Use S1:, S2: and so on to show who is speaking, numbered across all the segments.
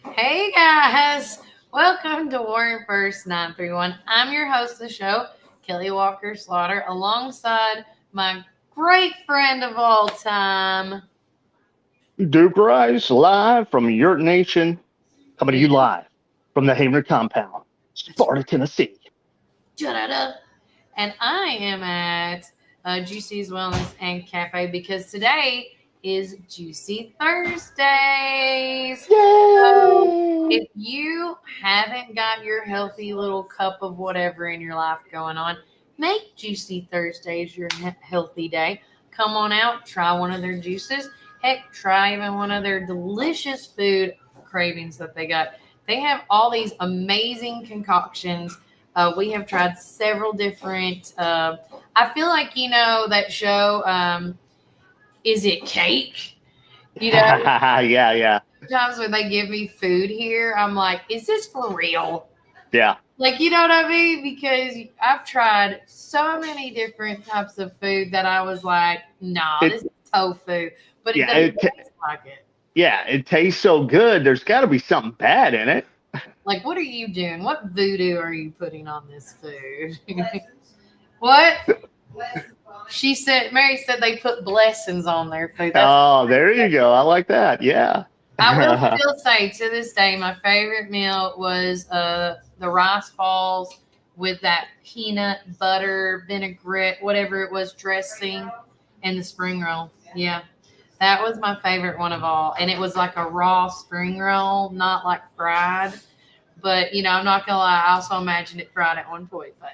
S1: Hey guys, welcome to Warren First 931. I'm your host of the show, Kelly Walker Slaughter, alongside my great friend of all time.
S2: Duke Rice, live from Yurt Nation, coming to you
S1: Yeah,
S2: live from the Hamer compound,
S1: that's
S2: Sparta,
S1: right.
S2: Tennessee.
S1: Da-da-da. And I am at Juicy's Wellness and Cafe because today is Juicy Thursdays. So
S2: Yay!
S1: if you haven't got your healthy little cup of whatever in your life going on, make Juicy Thursdays your healthy day. Come on out, try one of their juices. Heck, try even one of their delicious food cravings that they got. They have all these amazing concoctions. We have tried several different. I feel like that show. Is it cake? You know,
S2: Yeah, yeah,
S1: Sometimes when they give me food here, I'm like, is this for real?
S2: yeah,
S1: Like, you know what I mean? Because I've tried so many different types of food that I was like, nah,
S2: it,
S1: this is tofu, but it
S2: yeah,
S1: doesn't taste like it.
S2: yeah. It tastes so good. There's got to be something bad in it.
S1: Like, what are you doing? What voodoo are you putting on this food? What? Mary said they put blessings on their food. That's
S2: Oh, there you go. I like that. Yeah.
S1: I will still say to this day, my favorite meal was the rice balls with that peanut butter vinaigrette, whatever it was, dressing, and the spring roll. Yeah, that was my favorite one of all, and it was like a raw spring roll, not like fried. But I'm not gonna lie, I also imagined it fried at one point. But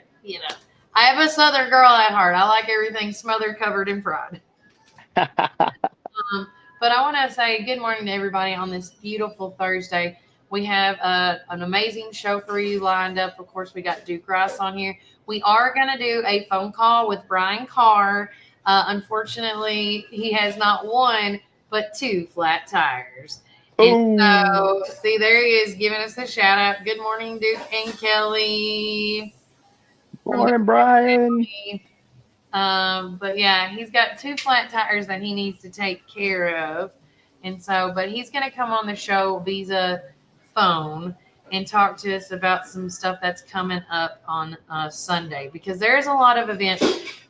S1: I am a Southern girl at heart. I like everything smothered, covered, and fried. Um, but I want to say good morning to everybody on this beautiful Thursday. We have an amazing show for you lined up. Of course, we got Duke Rice on here. We are going to do a phone call with Brian Carr. Unfortunately, he has not one, but two flat tires. And
S2: Oh,
S1: so, see, there he is giving us a shout out. Good morning, Duke and Kelly from the
S2: morning, Brian.
S1: family. But yeah, he's got two flat tires that he needs to take care of. And so, but he's going to come on the show via phone and talk to us about some stuff that's coming up on Sunday because there's a lot of events.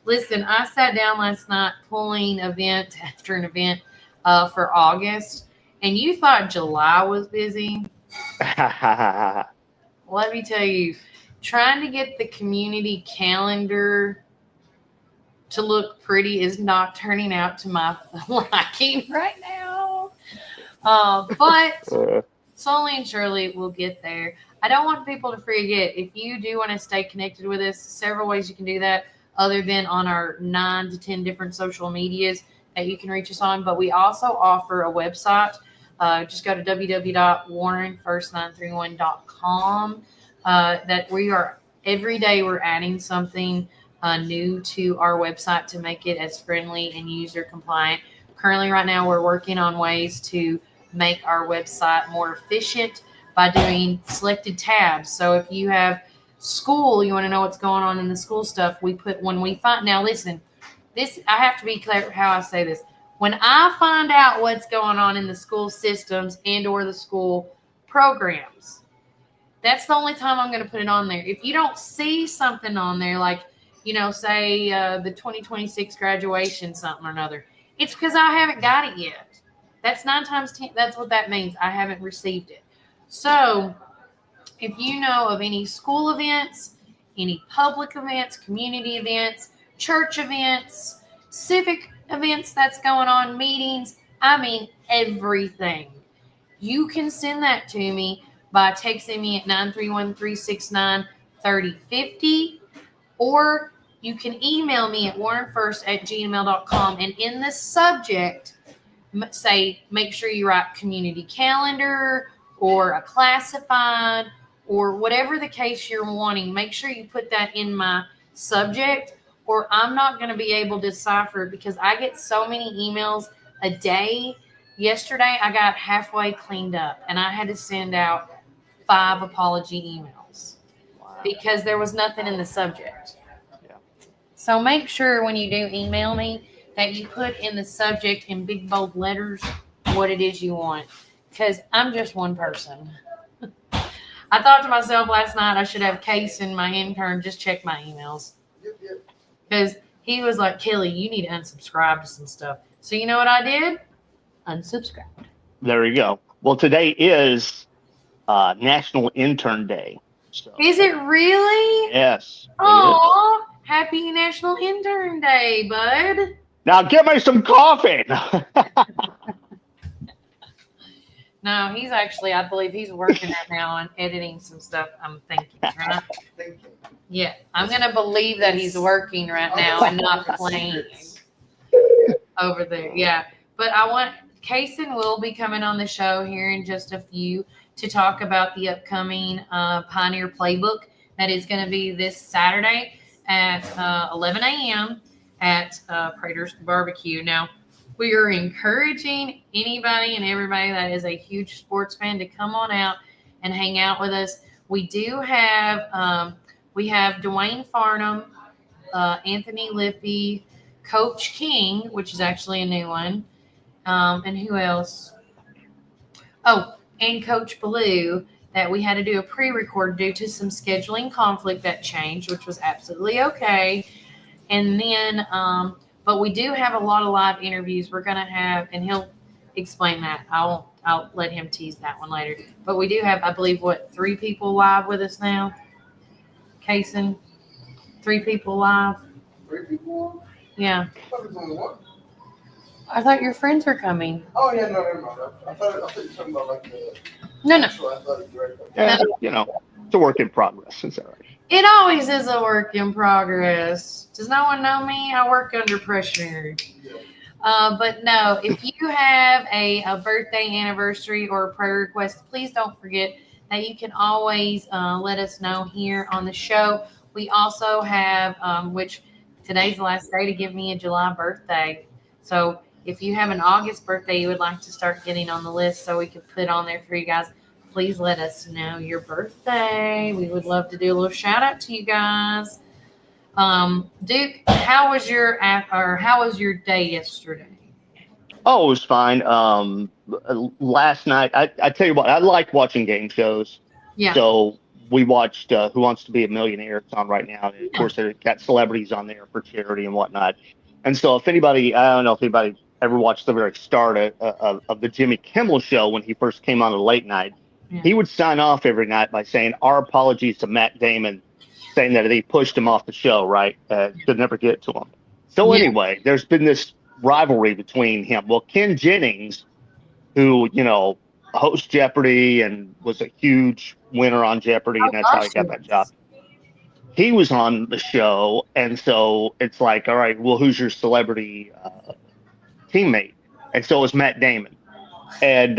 S1: Listen, I sat down last night pulling event after an event for August, and you thought July was busy. Let me tell you, trying to get the community calendar to look pretty is not turning out to my liking right now. But
S2: Uh,
S1: slowly and surely we'll get there. I don't want people to forget if you do want to stay connected with us, several ways you can do that other than on our 9 to 10 different social medias that you can reach us on. But we also offer a website. Just go to www.warrenfirst931.com. That we are every day we're adding something new to our website to make it as friendly and user compliant. Currently, right now, we're working on ways to make our website more efficient by doing selected tabs. So if you have school, you want to know what's going on in the school stuff, we put when we find now listen, this I have to be clear how I say this. When I find out what's going on in the school systems and or the school programs, that's the only time I'm going to put it on there. If you don't see something on there, like, say the 2026 graduation, something or another, it's because I haven't got it yet. That's 9 times 10. That's what that means. I haven't received it. So if you know of any school events, any public events, community events, church events, civic events that's going on, meetings, I mean, everything, you can send that to me by texting me at 931-369-3050, or you can email me at warrenfirst@gmail.com, and in the subject say make sure you write community calendar or a classified or whatever the case you're wanting. Make sure you put that in my subject, or I'm not going to be able to decipher it because I get so many emails a day. Yesterday I got halfway cleaned up and I had to send out 5 apology emails
S2: wow.
S1: because there was nothing in the subject.
S2: Yeah.
S1: So make sure when you do email me that you put in the subject in big bold letters what it is you want. because I'm just one person. I thought to myself last night I should have Case and my intern just check my emails. Because he was like, Kelly, you need to unsubscribe to some stuff. So you know what I did? Unsubscribed.
S2: There you go. Well, today is National Intern Day. So,
S1: Is it really?
S2: yes.
S1: Oh, happy National Intern Day, bud.
S2: Now get me some coffee.
S1: No, he's actually, I believe he's working right now on editing some stuff. I'm thinking, right? Yeah, I'm going to believe that he's working right now and not playing over there. Yeah, but Kaysen will be coming on the show here in just a few to talk about the upcoming Pioneer Playbook that is going to be this Saturday at 11 a.m. at Prater's Barbecue. Now, we are encouraging anybody and everybody that is a huge sports fan to come on out and hang out with us. We do have we have Dwayne Farnham, Anthony Lippy, Coach King, which is actually a new one, and who else? Oh, and Coach Blue, that we had to do a pre-record due to some scheduling conflict that changed, which was absolutely okay. And then, but we do have a lot of live interviews we're going to have, and he'll explain that. I'll let him tease that one later. But we do have, I believe, 3 people live with us now? Kaysen, 3 people live.
S3: 3 people?
S1: Yeah.
S3: I thought it was only 1.
S1: I thought your friends were coming.
S3: Oh, yeah, no, never mind. I thought you were talking about like the
S1: No.
S3: actual athletic director.
S2: Yeah, it's a work in progress. It's all right.
S1: It always is a work in progress. Does no one know me? I work under pressure.
S3: Yeah.
S1: But no, if you have a birthday, anniversary, or a prayer request, please don't forget that you can always let us know here on the show. We also have, which today's the last day to give me a July birthday. So if you have an August birthday you would like to start getting on the list so we can put on there for you guys, please let us know your birthday. We would love to do a little shout out to you guys. Duke, how was your day yesterday?
S2: Oh, it was fine. Last night, I tell you what, I like watching game shows.
S1: Yeah.
S2: So we watched Who Wants to Be a Millionaire. It's on right now. And of course, they've got celebrities on there for charity and whatnot. And so if anybody, I don't know if anybody ever watched the very start of the Jimmy Kimmel show when he first came on the late night, he would sign off every night by saying, our apologies to Matt Damon, saying that he pushed him off the show, right? Could never get to him. So anyway, there's been this rivalry between him. Well, Ken Jennings, who, hosts Jeopardy and was a huge winner on Jeopardy, and that's how he got that job. He was on the show, and so it's like, all right, well, who's your celebrity teammate? And so it was Matt Damon. And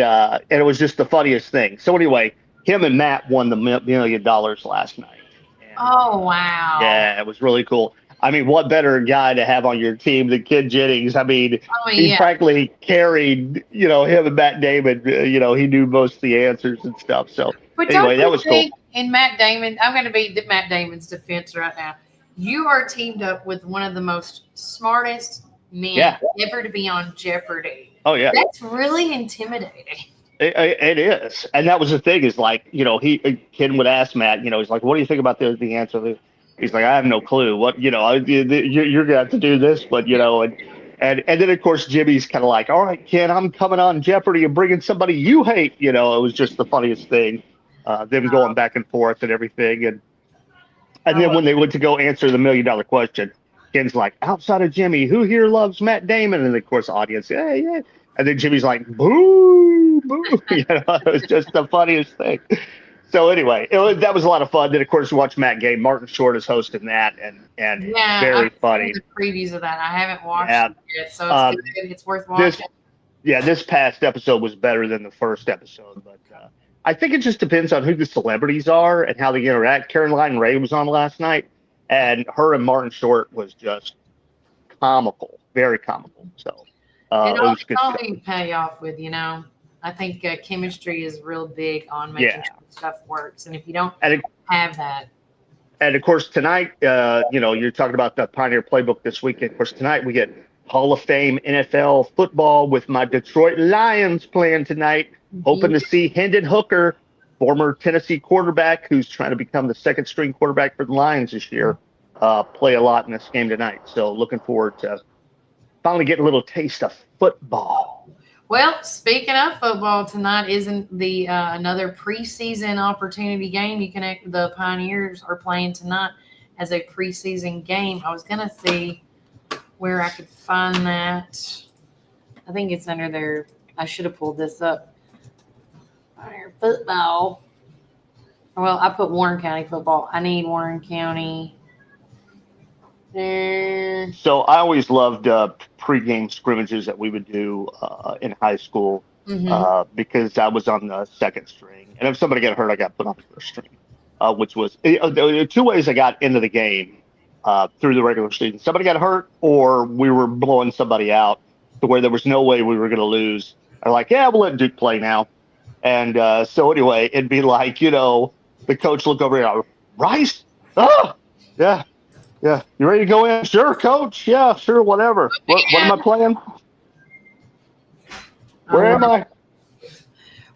S2: it was just the funniest thing. So anyway, him and Matt won the $1 million last night. And,
S1: oh, wow.
S2: Yeah, it was really cool. I mean, what better guy to have on your team than Ken Jennings? I mean, he practically carried, him and Matt Damon. He knew most of the answers and stuff. So
S1: but
S2: anyway, that was cool.
S1: In Matt Damon, I'm going to be Matt Damon's defense right now. You are teamed up with one of the most smartest men ever to be on Jeopardy.
S2: Oh, yeah.
S1: That's really intimidating.
S2: It is. And that was the thing is like, Ken would ask Matt, he's like, what do you think about the answer? He's like, I have no clue. What, you're going to have to do this, but, and then, of course, Jimmy's kind of like, all right, Ken, I'm coming on Jeopardy and bringing somebody you hate. It was just the funniest thing, them going back and forth and everything. And then when they went to go answer the $1 million question, Ken's like, outside of Jimmy, who here loves Matt Damon? And of course, the audience, yeah. And then Jimmy's like, boo, boo. It was just the funniest thing. So anyway, that was a lot of fun. Then, of course, we watched Matt Game. Martin Short is hosting that, and very funny.
S1: The previews of that. I haven't watched it yet, so it's good. It's worth watching.
S2: This past episode was better than the first episode, but I think it just depends on who the celebrities are and how they interact. Caroline Ray was on last night, and her and Martin Short was just comical, very comical. So it was good
S1: all
S2: stuff.
S1: you pay off with, I think chemistry is real big on making sure stuff works. And if you don't have that.
S2: And of course, tonight, you're talking about the Pioneer Playbook this weekend. Of course, tonight we get Hall of Fame NFL football with my Detroit Lions playing tonight hoping to see Hendon Hooker, former Tennessee quarterback who's trying to become the second string quarterback for the Lions this year, play a lot in this game tonight. So looking forward to finally getting a little taste of football.
S1: Well, speaking of football, tonight isn't the another preseason opportunity game. You can the Pioneers are playing tonight as a preseason game. I was gonna see where I could find that. I think it's under their. I should have pulled this up. Pioneer football. Well, I put Warren County football. I need Warren County.
S2: So I always loved pregame scrimmages that we would do in high school because I was on the second string, and if somebody got hurt, I got put on the first string, which was there were two ways I got into the game through the regular season. Somebody got hurt, or we were blowing somebody out to where there was no way we were going to lose. I'm like, yeah, we'll let Duke play now. And so anyway, it'd be like, the coach look over here, Rice? Oh, yeah. Yeah, you ready to go in? Sure, coach. Yeah, sure, whatever. What am I playing? Where am I?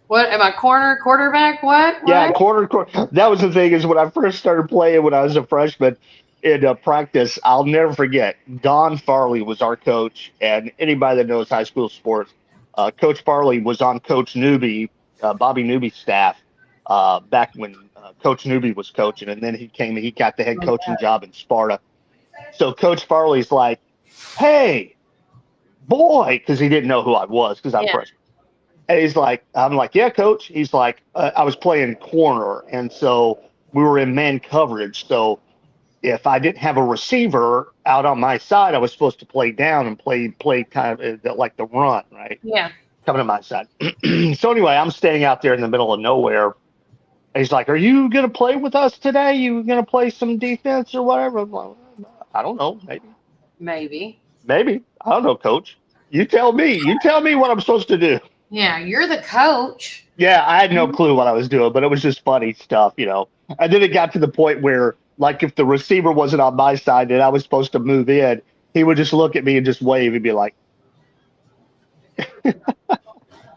S1: What am I? Quarterback? What?
S2: Yeah, quarter. That was the thing is when I first started playing when I was a freshman in practice. I'll never forget. Don Farley was our coach, and anybody that knows high school sports, Coach Farley was on Coach Newby, Bobby Newby's staff back when Coach Newby was coaching, and then he got the head coaching job in Sparta. So Coach Farley's like, hey, boy, because he didn't know who I was because I'm freshman. And he's like, I'm like, yeah, coach. He's like, I was playing corner, and so we were in man coverage. So if I didn't have a receiver out on my side, I was supposed to play down and play kind of like the run, right?
S1: Yeah.
S2: Coming to my side. So anyway, I'm staying out there in the middle of nowhere. He's like, are you going to play with us today? You going to play some defense or whatever? I'm like, I don't know. Maybe. I don't know, coach. You tell me. You tell me what I'm supposed to do.
S1: Yeah, you're the coach.
S2: Yeah, I had no clue what I was doing, but it was just funny stuff, And then it got to the point where, like, if the receiver wasn't on my side and I was supposed to move in, he would just look at me and just wave and be like.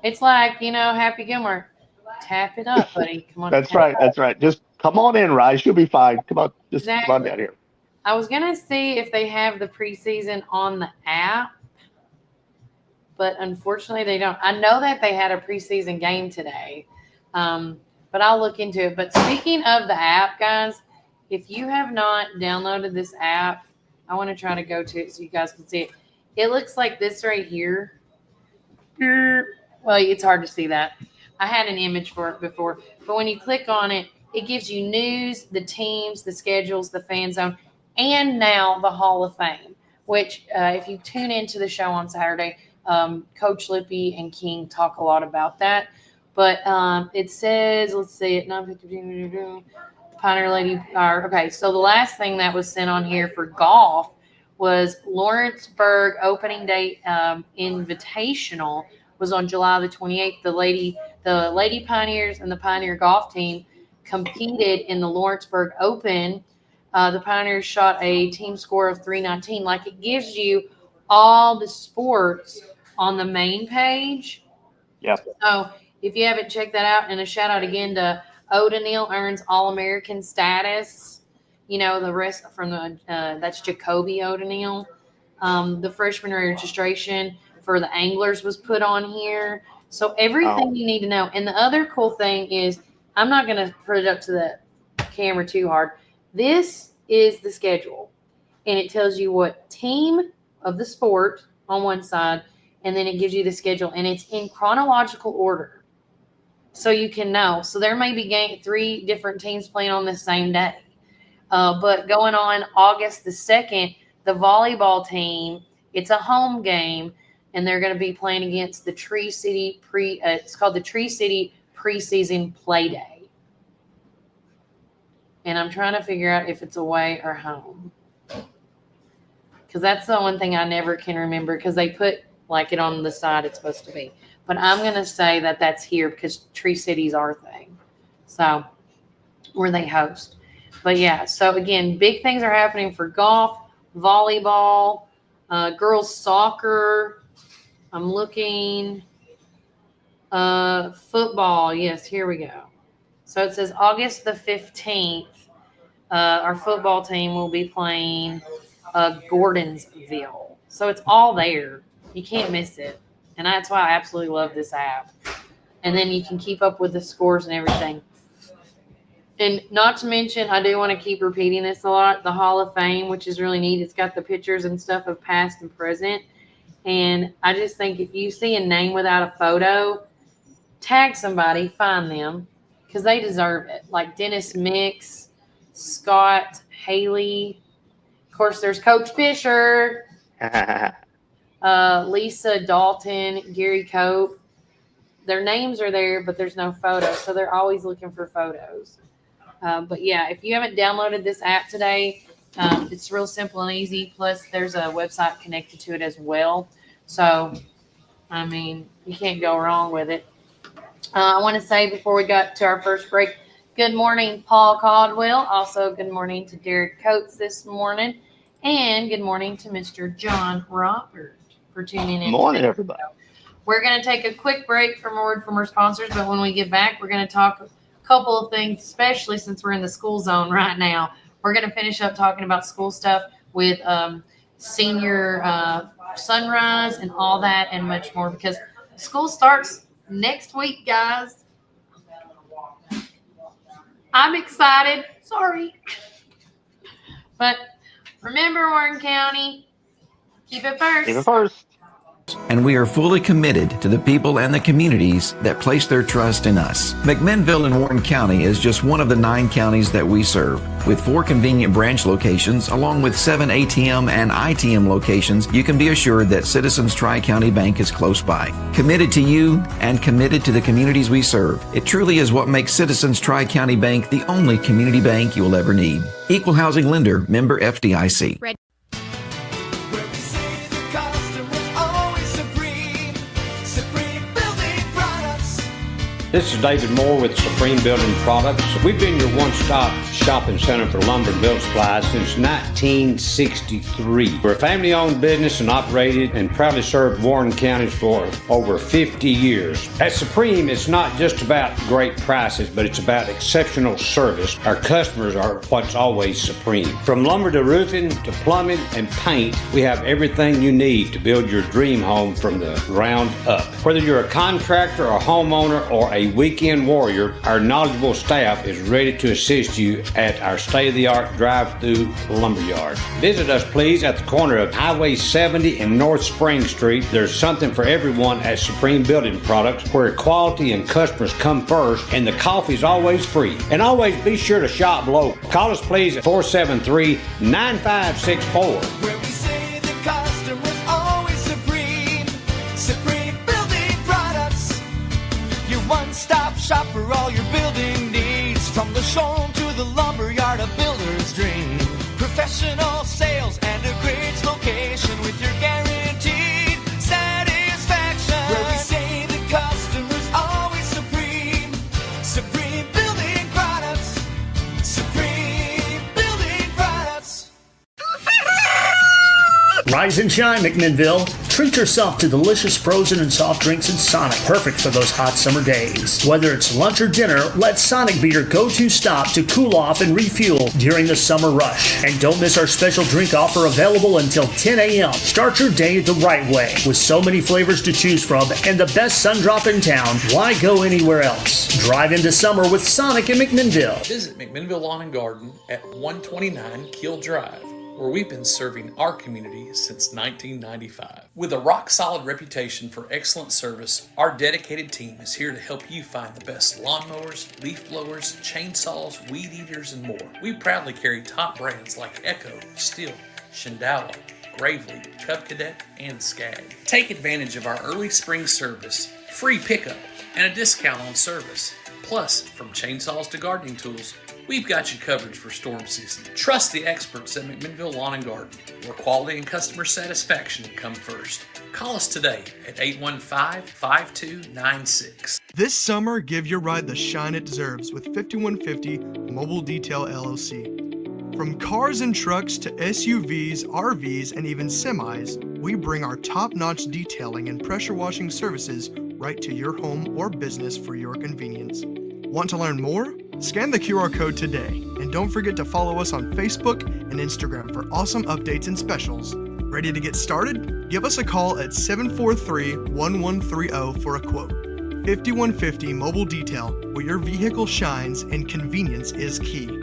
S1: It's like, Happy Gilmore. Tap it up, buddy. Come on.
S2: That's right. Just come on in, Rice. You'll be fine. Come on. Come on down here.
S1: I was going to see if they have the preseason on the app, but unfortunately they don't. I know that they had a preseason game today, but I'll look into it. But speaking of the app, guys, if you have not downloaded this app, I want to try to go to it so you guys can see it. It looks like this right here. Well, it's hard to see that. I had an image for it before, but when you click on it, it gives you news, the teams, the schedules, the fan zone, and now the Hall of Fame, which if you tune into the show on Saturday, Coach Lippy and King talk a lot about that. But it says, let's see, at 9:50, Pioneer Lady. Okay, so the last thing that was sent on here for golf was Lawrenceburg opening day invitational was on July the 28th. The Lady Pioneers and the Pioneer golf team competed in the Lawrenceburg Open. The Pioneers shot a team score of 319. Like, it gives you all the sports on the main page.
S2: Yeah.
S1: So if you haven't checked that out, and a shout out again to O'Donnell earns All-American status. The rest from that's Jacoby O'Donnell. The freshman registration for the anglers was put on here. So everything you need to know. And the other cool thing is, I'm not going to put it up to the camera too hard. This is the schedule, and it tells you what team of the sport on one side, and then it gives you the schedule, and it's in chronological order. So you can know. So there may be 3 different teams playing on the same day. But going on August the 2nd, the volleyball team, it's a home game, and they're going to be playing against the Tree City it's called the Tree City Preseason Play Day. And I'm trying to figure out if it's away or home. Because that's the one thing I never can remember, because they put like it on the side it's supposed to be. But I'm going to say that that's here because Tree City's our thing. So, where they host. But yeah, so again, big things are happening for golf, volleyball, girls soccer. I'm looking. Football. Yes, here we go. So it says August the 15th. Our football team will be playing Gordonsville. So it's all there. You can't miss it. And that's why I absolutely love this app. And then you can keep up with the scores and everything. And not to mention, I do want to keep repeating this a lot, the Hall of Fame, which is really neat. It's got the pictures and stuff of past and present. And I just think if you see a name without a photo, tag somebody, find them, because they deserve it. Like Dennis Mix, Scott Haley. Of course, there's Coach Fisher, Lisa Dalton, Gary Cope. Their names are there, but there's no photos, so they're always looking for photos. But yeah, if you haven't downloaded this app today, it's real simple and easy. Plus, there's a website connected to it as well. So, I mean, you can't go wrong with it. I want to say before we got to our first break, good morning, Paul Caldwell. Also, good morning to Derek Coates this morning. And good morning to Mr. John Robert for tuning in.
S2: Morning, everybody.
S1: We're going to take a quick break from a word from our sponsors, but when we get back, we're going to talk a couple of things, especially since we're in the school zone right now. We're going to finish up talking about school stuff with senior sunrise and all that and much more, because school starts next week, guys. I'm excited. Sorry. But remember, Warren County, keep it first.
S2: Keep it first.
S4: And we are fully committed to the people and the communities that place their trust in us. McMinnville in Warren County is just one of the 9 counties that we serve. With 4 convenient branch locations, along with 7 ATM and ITM locations, you can be assured that Citizens Tri-County Bank is close by. Committed to you and committed to the communities we serve. It truly is what makes Citizens Tri-County Bank the only community bank you will ever need. Equal housing lender, member FDIC.
S5: This is David Moore with Supreme Building Products. We've been your one-stop shopping center for lumber and build supplies since 1963. We're a family-owned business and operated and proudly served Warren County for over 50 years. At Supreme, it's not just about great prices, but it's about exceptional service. Our customers are what's always supreme. From lumber to roofing to plumbing and paint, we have everything you need to build your dream home from the ground up. Whether you're a contractor, a homeowner, or a weekend warrior, our knowledgeable staff is ready to assist you at our state-of-the-art drive-through lumberyard. Visit us, please, at the corner of Highway 70 and North Spring Street. There's something for everyone at Supreme Building Products, where quality and customers come first, and the coffee's always free. And always be sure to shop local. Call us, please, at 473-9564.
S6: Where we say the customer's always supreme. Supreme Building Products. Your one-stop shop for all your building needs. From the showroom to the lumberyard, a builder's dream. Professional sales and a great location with your guaranteed satisfaction. Where we say the customer's always supreme. Supreme Building Products. Supreme Building Products.
S7: Rise and shine, McMinnville. Treat yourself to delicious frozen and soft drinks at Sonic, perfect for those hot summer days. Whether it's lunch or dinner, let Sonic be your go-to stop to cool off and refuel during the summer rush. And don't miss our special drink offer available until 10 a.m. Start your day the right way. With so many flavors to choose from and the best sun drop in town, why go anywhere else? Drive into summer with Sonic in McMinnville.
S8: Visit McMinnville Lawn and Garden at 129 Keel Drive, where we've been serving our community since 1995. With a rock-solid reputation for excellent service, our dedicated team is here to help you find the best lawnmowers, leaf blowers, chainsaws, weed eaters, and more. We proudly carry top brands like Echo, Stihl, Shindala, Gravely, Cub Cadet, and Skag. Take advantage of our early spring service, free pickup, and a discount on service. Plus, from chainsaws to gardening tools, we've got you covered for storm season. Trust the experts at McMinnville Lawn and Garden, where quality and customer satisfaction come first. Call us today at 815-5296.
S9: This summer, give your ride the shine it deserves with 5150 Mobile Detail LLC. From cars and trucks to SUVs, RVs, and even semis, we bring our top-notch detailing and pressure washing services right to your home or business for your convenience. Want to learn more? Scan the QR code today, and don't forget to follow us on Facebook and Instagram for awesome updates and specials. Ready to get started? Give us a call at 743-1130 for a quote. 5150 Mobile Detail, where your vehicle shines and convenience is key.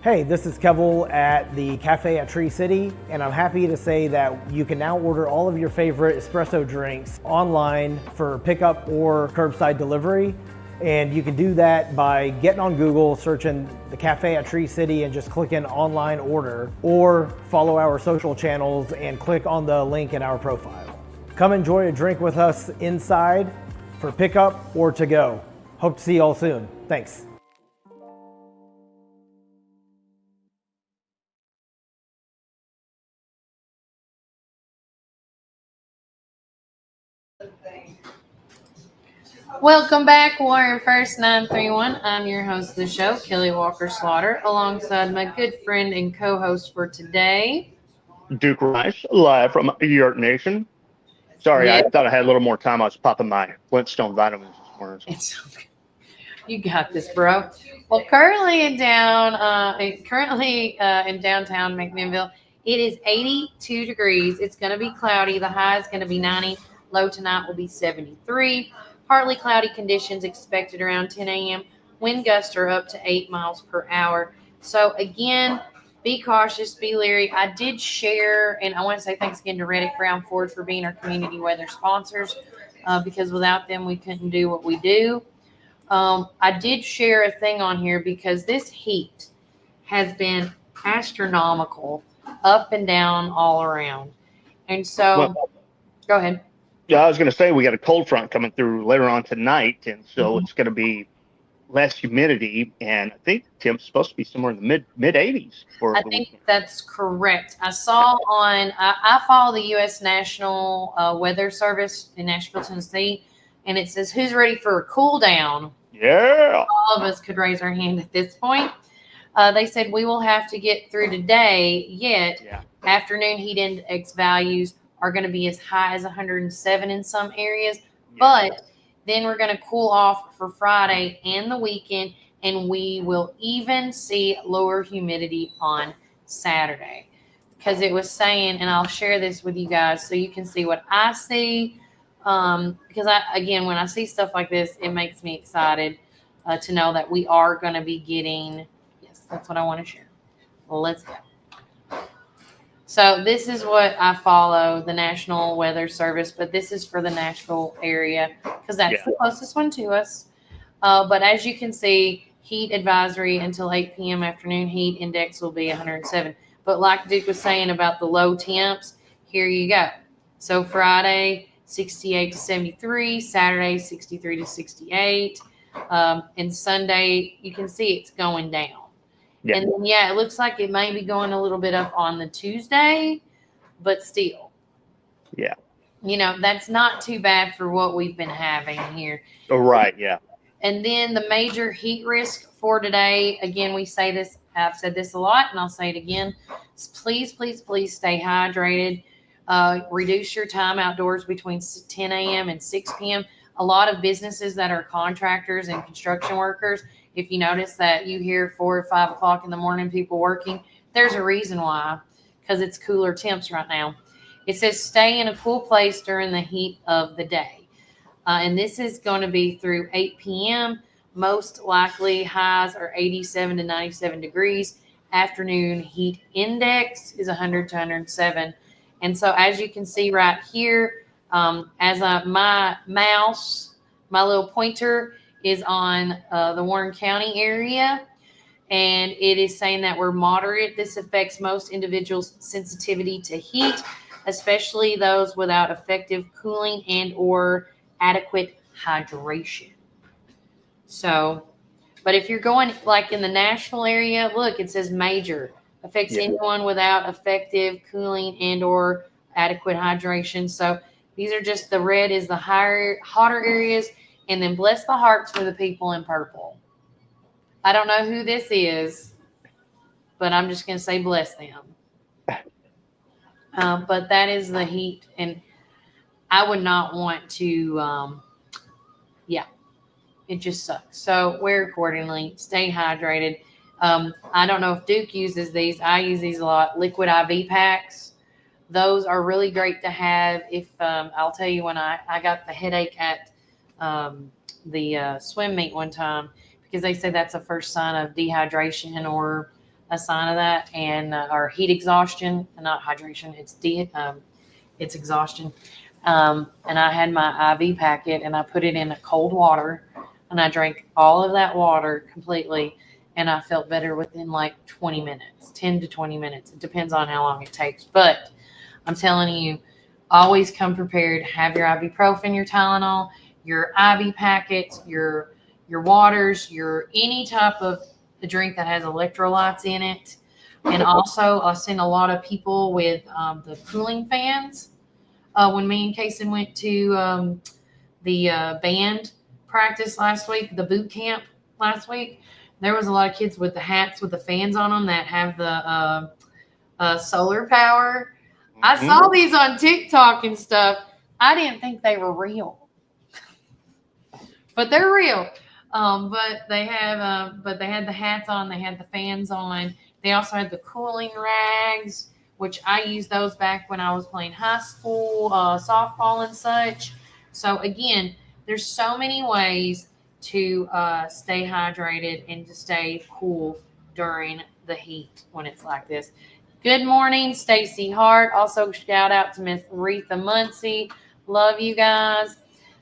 S10: Hey, this is Kevel at the Cafe at Tree City, and I'm happy to say that you can now order all of your favorite espresso drinks online for pickup or curbside delivery. And you can do that by getting on Google, searching the Cafe at Tree City and just clicking online order, or follow our social channels and click on the link in our profile. Come enjoy a drink with us inside for pickup or to go. Hope to see you all soon. Thanks.
S1: Welcome back, Warrior First 931. I'm your host of the show, Kelly Walker Slaughter, alongside my good friend and co-host for today,
S2: Duke Rice, live from York Nation. Sorry,
S1: Yeah.
S2: I thought I had a little more time. I was popping my Flintstone vitamins this morning.
S1: It's okay. You got this, bro. Well, currently in downtown McMinnville, it is 82 degrees. It's going to be cloudy. The high is going to be 90. Low tonight will be 73. Partly cloudy conditions expected around 10 a.m. Wind gusts are up to 8 miles per hour. So again, be cautious, be leery. I did share, and I want to say thanks again to Reddick Brown Ford for being our community weather sponsors, because without them, we couldn't do what we do. I did share a thing on here because this heat has been astronomical up and down all around. And so, go ahead.
S2: Yeah, I was going to say we got a cold front coming through later on tonight, and so it's going to be less humidity, and I think the temp's supposed to be somewhere in the mid 80s for
S1: I
S2: the
S1: think
S2: weekend.
S1: that's correct. I saw I follow the U.S. National Weather Service in Nashville, Tennessee, and it says, who's ready for a cool down?
S2: Yeah.
S1: All of us could raise our hand at this point. They said we will have to get through today, yet afternoon heat index values are going to be as high as 107 in some areas, but then we're going to cool off for Friday and the weekend, and we will even see lower humidity on Saturday. Because it was saying, and I'll share this with you guys so you can see what I see, because when I see stuff like this, it makes me excited to know that we are going to be getting, yes, that's what I want to share. Well, let's go. So this is what I follow, the National Weather Service, but this is for the Nashville area because that's the closest one to us. But as you can see, heat advisory until 8 p.m. afternoon heat index will be 107. But like Duke was saying about the low temps, here you go. So Friday, 68 to 73, Saturday, 63 to 68, and Sunday, you can see it's going down.
S2: Yeah.
S1: And then, it looks like it may be going a little bit up on the Tuesday, but still.
S2: Yeah.
S1: That's not too bad for what we've been having here.
S2: Oh, right. Yeah.
S1: And then the major heat risk for today, again, we say this, I've said this a lot, and I'll say it again. Please, please, please stay hydrated. Reduce your time outdoors between 10 a.m. and 6 p.m. A lot of businesses that are contractors and construction workers, if you notice that you hear 4 or 5 o'clock in the morning people working, there's a reason why, because it's cooler temps right now. It says stay in a cool place during the heat of the day. And this is going to be through 8 p.m. Most likely highs are 87 to 97 degrees. Afternoon heat index is 100 to 107. And so as you can see right here, my mouse, my little pointer is on the Warren County area, and it is saying that we're moderate. This affects most individuals' sensitivity to heat, especially those without effective cooling and or adequate hydration. So, but if you're going like in the Nashville area, look, it says major. Affects anyone without effective cooling and or adequate hydration. So these are just, the red is the hotter areas, and then bless the hearts for the people in purple. I don't know who this is, but I'm just going to say bless them. But that is the heat, and I would not want to it just sucks. So wear accordingly. Stay hydrated. I don't know if Duke uses these. I use these a lot. Liquid IV packs. Those are really great to have. If I'll tell you when I got the headache at the swim meet one time, because they say that's a first sign of dehydration or a sign of that, and or heat exhaustion, not hydration. It's exhaustion. And I had my IV packet, and I put it in cold water, and I drank all of that water completely, and I felt better within like 20 minutes, 10 to 20 minutes. It depends on how long it takes. But I'm telling you, always come prepared. Have your ibuprofen, your Tylenol, your IV packets, your waters, your any type of drink that has electrolytes in it. And also, I've seen a lot of people with the cooling fans. When me and Kason went to the band practice last week, the boot camp last week, there was a lot of kids with the hats with the fans on them that have the solar power. I saw these on TikTok and stuff. I didn't think they were real, but they're real. But they had the hats on. They had the fans on. They also had the cooling rags, which I used those back when I was playing high school softball and such. So again, there's so many ways to stay hydrated and to stay cool during the heat when it's like this. Good morning, Stacy Hart. Also, shout out to Miss Aretha Muncie. Love you guys.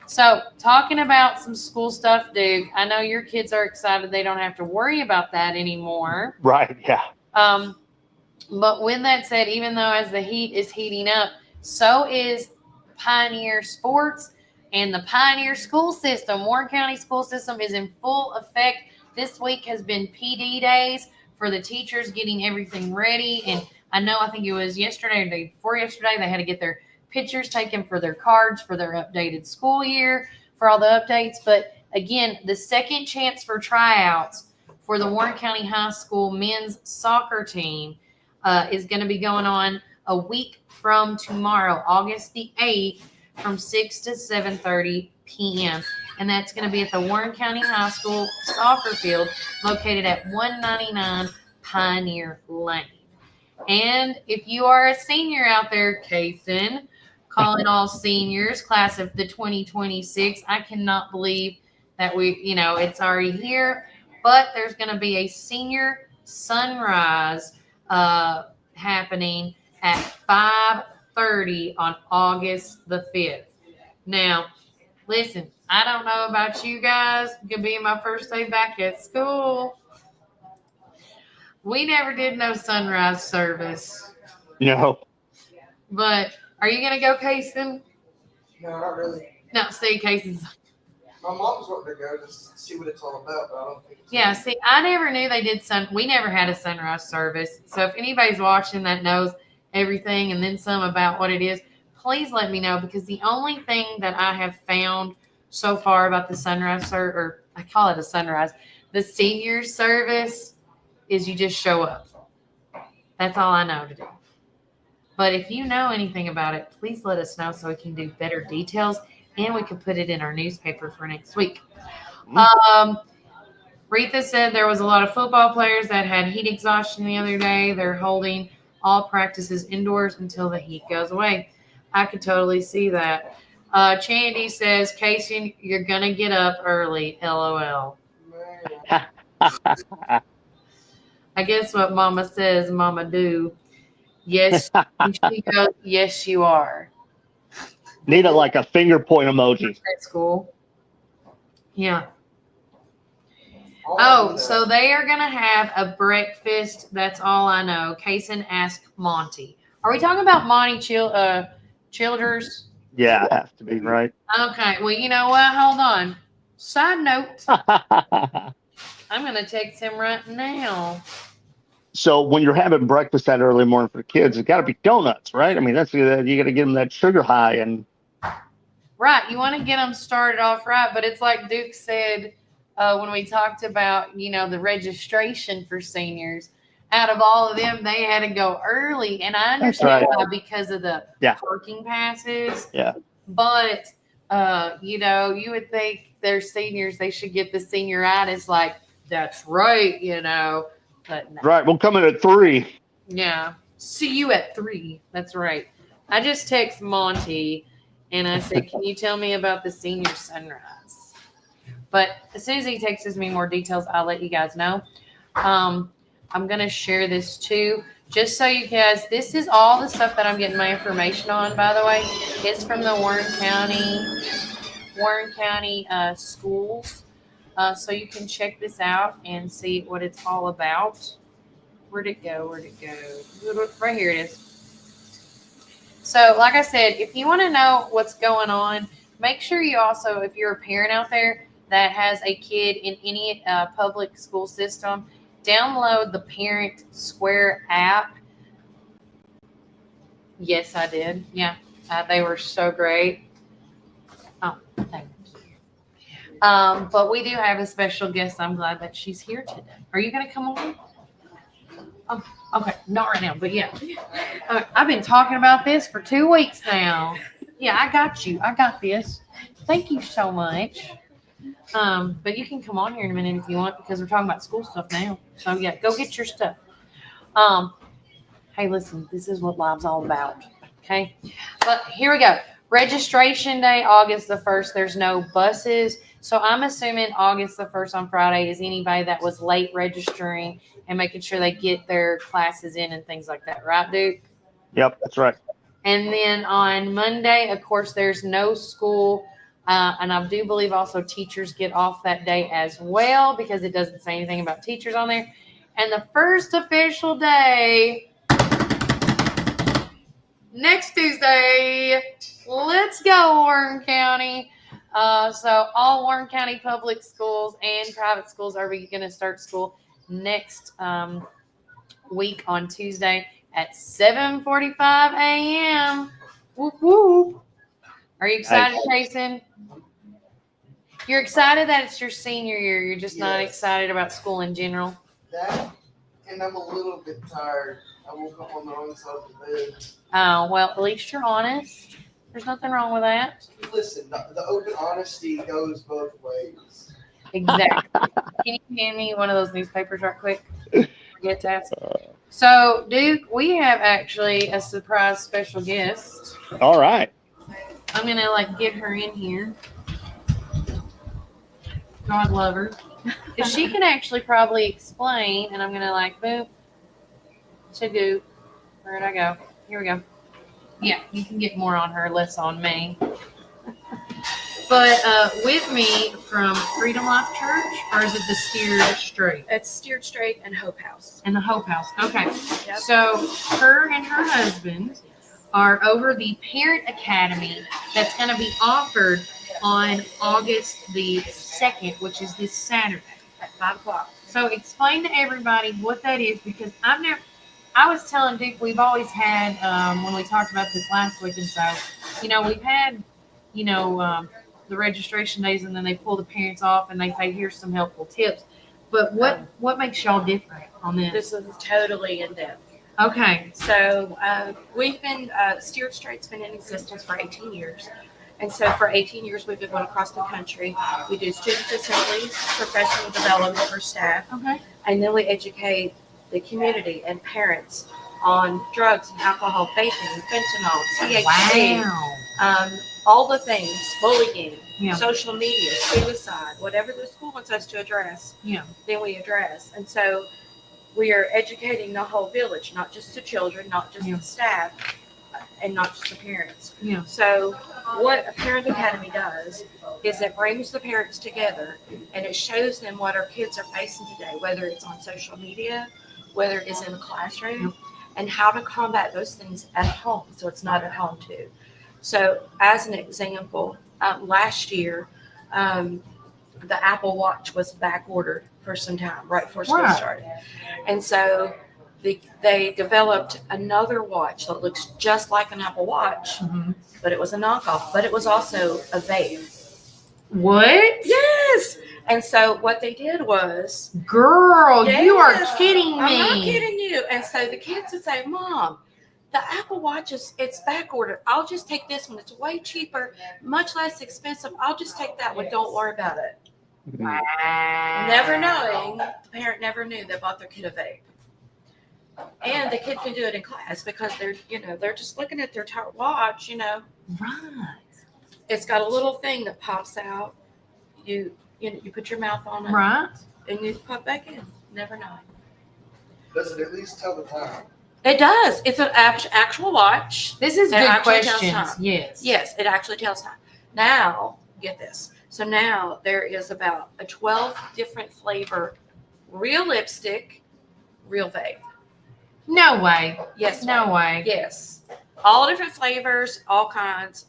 S1: So, talking about some school stuff, Duke. I know your kids are excited they don't have to worry about that anymore.
S2: Right, yeah.
S1: But with that said, even though as the heat is heating up, so is Pioneer Sports and the Pioneer school system. Warren County school system is in full effect. This week has been PD days for the teachers getting everything ready. And I think it was yesterday or the day before yesterday, they had to get their pictures taken for their cards for their updated school year, for all the updates. But again, the second chance for tryouts for the Warren County High School men's soccer team is going to be going on a week from tomorrow, August the 8th, from 6 to 7:30 p.m. And that's going to be at the Warren County High School soccer field located at 199 Pioneer Lane. And if you are a senior out there, Kason, calling all seniors, class of the 2026, I cannot believe that it's already here. But there's going to be a senior sunrise happening at 5:30 on August the 5th. Now, listen, I don't know about you guys. It's going to be my first day back at school. We never did no sunrise service.
S2: No.
S1: But are you going to go, Kason?
S3: No, not really.
S1: No, see, Kason's.
S3: My mom's wanting to go just see what it's all about, but I don't think it's
S1: Yeah, see, I never knew they did we never had a sunrise service. So if anybody's watching that knows everything and then some about what it is, please let me know, because the only thing that I have found so far about the sunrise or I call it a sunrise, the senior service, is you just show up. That's all I know to do. But if you know anything about it, please let us know so we can do better details and we can put it in our newspaper for next week. Retha said there was a lot of football players that had heat exhaustion the other day. They're holding all practices indoors until the heat goes away. I could totally see that. Chandy says, Casey, you're going to get up early, LOL. I guess what Mama says, Mama do. Yes, and she goes, yes, you are.
S2: Need like a finger point emoji.
S1: At school. Yeah. Oh, so they are going to have a breakfast. That's all I know. Kason asked Monty. Are we talking about Monty Childers?
S2: Yeah, it has to be, right?
S1: Okay. Well, you know what? Hold on. Side note. I'm going to text him right now.
S2: So when you're having breakfast that early morning for the kids, it's got to be donuts, right? I mean, you got to give them that sugar high. And
S1: right. You want to get them started off right. But it's like Duke said when we talked about, the registration for seniors. Out of all of them, they had to go early. And I understand why, because of the parking passes.
S2: Yeah.
S1: But You would think they're seniors, they should get the senioritis. Like, that's right, but no.
S2: Right. We'll come in at 3.
S1: Yeah. See you at 3. That's right. I just text Monty and I said, can you tell me about the senior sunrise? But as soon as he texts me more details, I'll let you guys know. I'm going to share this too. Just so you guys, this is all the stuff that I'm getting my information on, by the way. It's from the Warren County schools. So you can check this out and see what it's all about. Where'd it go? Right here it is. So like I said, if you want to know what's going on, make sure you also, if you're a parent out there that has a kid in any public school system, download the Parent Square app. Yes, I did. Yeah, they were so great. Oh, thank you. But we do have a special guest. I'm glad that she's here today. Are you going to come on? Oh, okay, not right now, but yeah. I've been talking about this for 2 weeks now. Yeah, I got you. I got this. Thank you so much. But you can come on here in a minute if you want, because we're talking about school stuff now. So yeah, go get your stuff. Hey, listen, this is what live's all about. Okay. But here we go. Registration day, August the 1st. There's no buses. So I'm assuming August the 1st on Friday is anybody that was late registering and making sure they get their classes in and things like that. Right, Duke?
S2: Yep, that's right.
S1: And then on Monday, of course, there's no school. And I do believe also teachers get off that day as well, because it doesn't say anything about teachers on there. And the first official day, next Tuesday. Let's go, Warren County. So all Warren County public schools and private schools are going to start school next week on Tuesday at 7:45 a.m. Whoop, whoop. Are you excited, Jason? You're excited that it's your senior year. You're just not excited about school in general.
S3: That, and I'm a little bit tired. I woke up on the wrong side of the bed.
S1: Oh, well, at least you're honest. There's nothing wrong with that.
S3: Listen, the open honesty goes both ways.
S1: Exactly. Can you hand me one of those newspapers right quick? Forget to ask. So, Duke, we have actually a surprise special guest.
S2: All right.
S1: I'm going to get her in here. God love her. Because she can actually probably explain, and I'm going to boom, to Duke. Where'd I go? Here we go. Yeah, you can get more on her, less on me. But with me from Freedom Life Church, or is it the Steered Straight?
S11: It's Steered Straight and Hope House.
S1: And the Hope House. Okay.
S11: Yep.
S1: So her and her husband are over the Parent Academy that's going to be offered on August the 2nd, which is this Saturday
S11: At 5 o'clock.
S1: So explain to everybody what that is, because I was telling Duke, we've always had, when we talked about this last week and so, we've had, the registration days, and then they pull the parents off and they say, here's some helpful tips. But what makes y'all different on this?
S11: This is totally in depth.
S1: Okay.
S11: So we've been, Steered Straight's been in existence for 18 years. And so for 18 years, we've been going across the country. We do student assemblies, professional development for staff.
S1: Okay.
S11: And then we educate the community and parents on drugs and alcohol, vaping, fentanyl, THC, all the things, bullying, social media, suicide, whatever the school wants us to address, then we address. And so we are educating the whole village, not just the children, not just the staff, and not just the parents. So what a Parent Academy does is it brings the parents together and it shows them what our kids are facing today, whether it's on social media, whether it's in the classroom, and how to combat those things at home, so it's not at home too. So as an example, last year, the Apple Watch was back ordered for some time, right before school started. And so they developed another watch that looks just like an Apple Watch, but it was a knockoff, but it was also a vape.
S1: What?
S11: Yes. And so what they did was,
S1: girl, you are kidding me.
S11: I'm not kidding you. And so the kids would say, Mom, The Apple Watch it's back ordered. I'll just take this one. It's way cheaper, much less expensive. I'll just take that one. Don't worry about it. Never knowing, the parent never knew they bought their kid a vape. And the kid can do it in class because they're just looking at their watch,
S1: Right.
S11: It's got a little thing that pops out. You put your mouth on it.
S1: Right.
S11: And you pop back in. Never know.
S3: Does it at least tell the time?
S11: It does. It's an actual watch.
S1: This is
S11: It
S1: good
S11: actually tells
S1: questions.
S11: time.
S1: Yes.
S11: Yes, it actually tells time. Now, get this. So now there is about a 12 different flavor real lipstick, real vape.
S1: No way.
S11: Yes.
S1: No way.
S11: Yes. All different flavors, all kinds,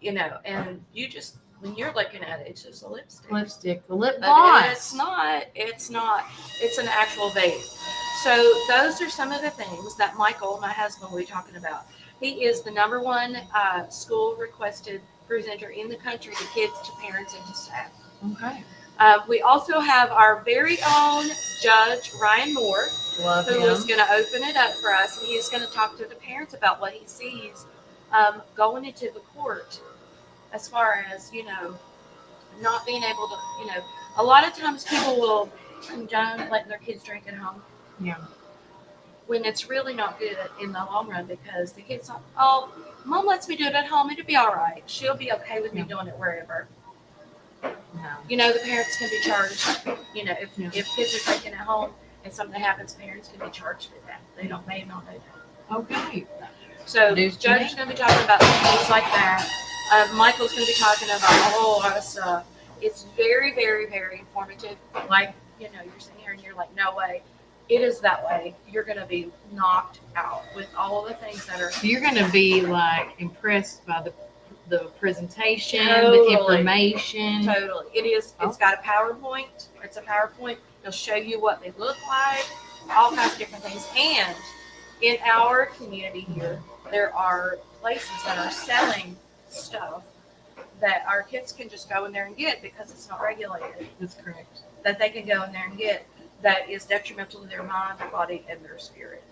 S11: and you just, when you're looking at it, it's just a lipstick.
S1: Lipstick. The lip
S11: But
S1: gloss.
S11: it's not. It's an actual vape. So those are some of the things that Michael, my husband, will be talking about. He is the number one school requested presenter in the country to kids, to parents, and to staff.
S1: Okay.
S11: We also have our very own Judge Ryan Moore,
S1: Love
S11: who
S1: him.
S11: is going to open it up for us, and he's going to talk to the parents about what he sees going into the court, as far as not being able to. A lot of times people will condone letting their kids drink at home.
S1: Yeah.
S11: When it's really not good in the long run, because the kid's like, oh, mom lets me do it at home, it'll be all right. She'll be okay with me doing it wherever.
S1: No.
S11: The parents can be charged. If kids are drinking at home and something happens, parents can be charged for that. They may not know that.
S1: Okay.
S11: So
S1: News to
S11: Judge
S1: me.
S11: is going to be talking about things like that. Michael's going to be talking about a whole lot of stuff. It's very, very, very informative. Like, you're sitting here and you're like, no way. It is that way. You're going to be knocked out with all of the things that are.
S1: So you're going to be impressed by the presentation,
S11: Totally.
S1: the information.
S11: Totally. It is. It's got a PowerPoint. It's a PowerPoint. It'll show you what they look like, all kinds of different things. And in our community here, there are places that are selling stuff that our kids can just go in there and get because it's not regulated.
S1: That's correct.
S11: That they can go in there and get that is detrimental to their mind, their body, and their spirit.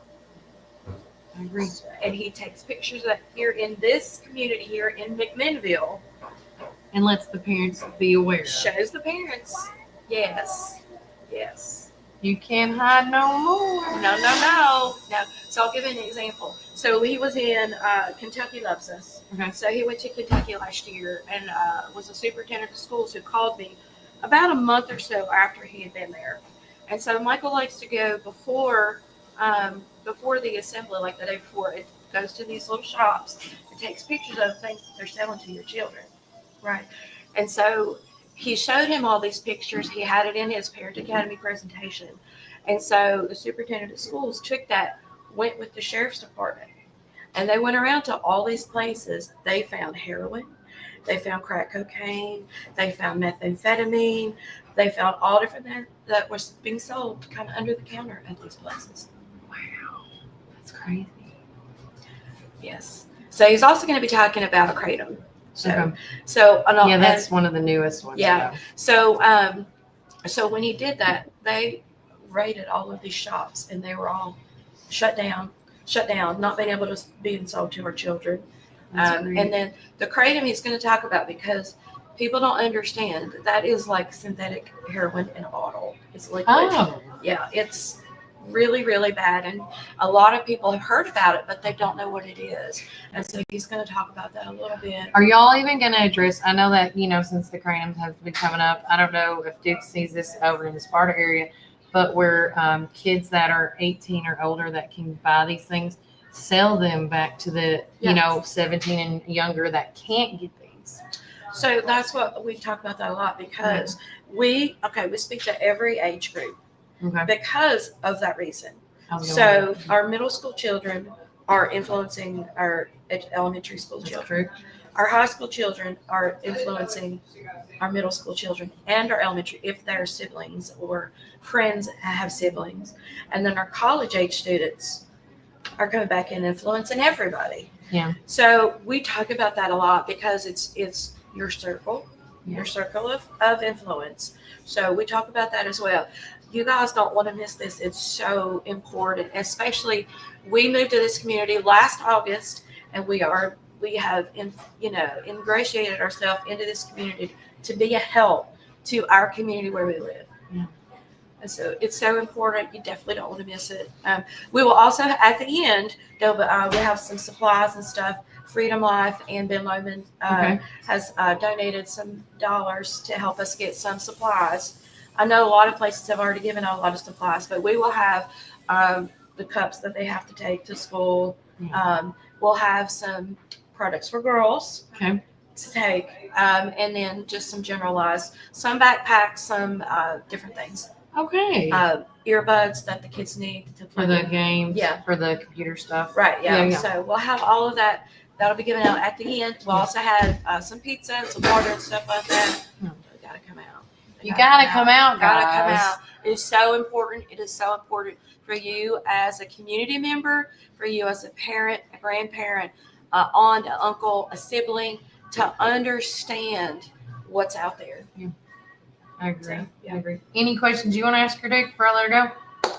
S1: I agree.
S11: And he takes pictures of that here in this community here in McMinnville.
S1: And lets the parents be aware.
S11: Shows the parents. Yes. Yes.
S1: You can't hide no more.
S11: No. So I'll give you an example. So he was in Kentucky Loves Us.
S1: Okay.
S11: So he went to Kentucky last year and was a superintendent of schools who called me about a month or so after he had been there. And so Michael likes to go before the assembly, like the day before. It goes to these little shops and takes pictures of things that they're selling to your children. Right. And so he showed him all these pictures. He had it in his Parent Academy presentation. And so the superintendent of schools took that, went with the sheriff's department, and they went around to all these places. They found heroin. They found crack cocaine. They found methamphetamine. They found all different that was being sold kind of under the counter at these places.
S1: Wow. That's crazy.
S11: Yes. So he's also going to be talking about Kratom.
S1: Okay.
S11: Yeah,
S1: that's one of the newest ones.
S11: Yeah. So when he did that, they raided all of these shops and they were all shut down, not being able to be sold to our children. And then the Kratom he's going to talk about, because people don't understand that is like synthetic heroin in a bottle. It's liquid.
S1: Oh.
S11: Yeah, it's really, really bad. And a lot of people have heard about it, but they don't know what it is. And so he's going to talk about that a little bit.
S1: Are y'all even going to address, I know that, since the Kratoms have been coming up, I don't know if Duke sees this over in the Sparta area, but where kids that are 18 or older that can buy these things, sell them back to the, 17 and younger that can't get these.
S11: So that's what we talk about that a lot, because we speak to every age group.
S1: Okay.
S11: Because of that reason. So our middle school children are influencing our elementary school children. Our high school children are influencing our middle school children and our elementary, if they're siblings or friends have siblings. And then our college age students are coming back and influencing everybody.
S1: Yeah.
S11: So we talk about that a lot because it's your circle, your circle of influence. So we talk about that as well. you guys don't want to miss this. It's so important, especially we moved to this community last August, and we have ingratiated ourselves into this community to be a help to our community where we live.
S1: Yeah.
S11: And so it's so important. You definitely don't want to miss it. We will also, at the end, we have some supplies and stuff. Freedom Life and Ben Lomond has donated some dollars to help us get some supplies. I know a lot of places have already given out a lot of supplies, but we will have the cups that they have to take to school. We'll have some products for girls to take, and then just some generalized, some backpacks, some different things.
S1: Okay.
S11: Earbuds that the kids need to play
S1: For the games.
S11: Yeah.
S1: For the computer stuff.
S11: Right. Yeah.
S1: Yeah.
S11: So we'll have all of that. That'll be given out at the end. We'll also have some pizza and some water and stuff like that. We gotta come out.
S1: You gotta come out, guys.
S11: Gotta come out. It is so important. It is so important for you as a community member, for you as a parent, a grandparent, aunt, an uncle, a sibling, to understand what's out there.
S1: Yeah. I agree. I agree. Any questions you want to ask her, Dick, before I let her go?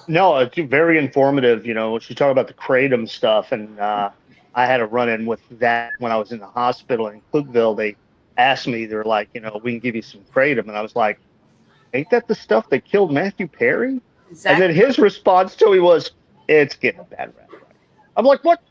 S2: No, it's very informative. You know, she talked about the kratom stuff, and I had a run-in with that when I was in the hospital in Cookville. They asked me, they're like, you know, we can give you some kratom, and I was like, ain't that the stuff that killed Matthew Perry?
S11: Exactly.
S2: And then his response to me was, it's getting a bad rap. I'm like, what?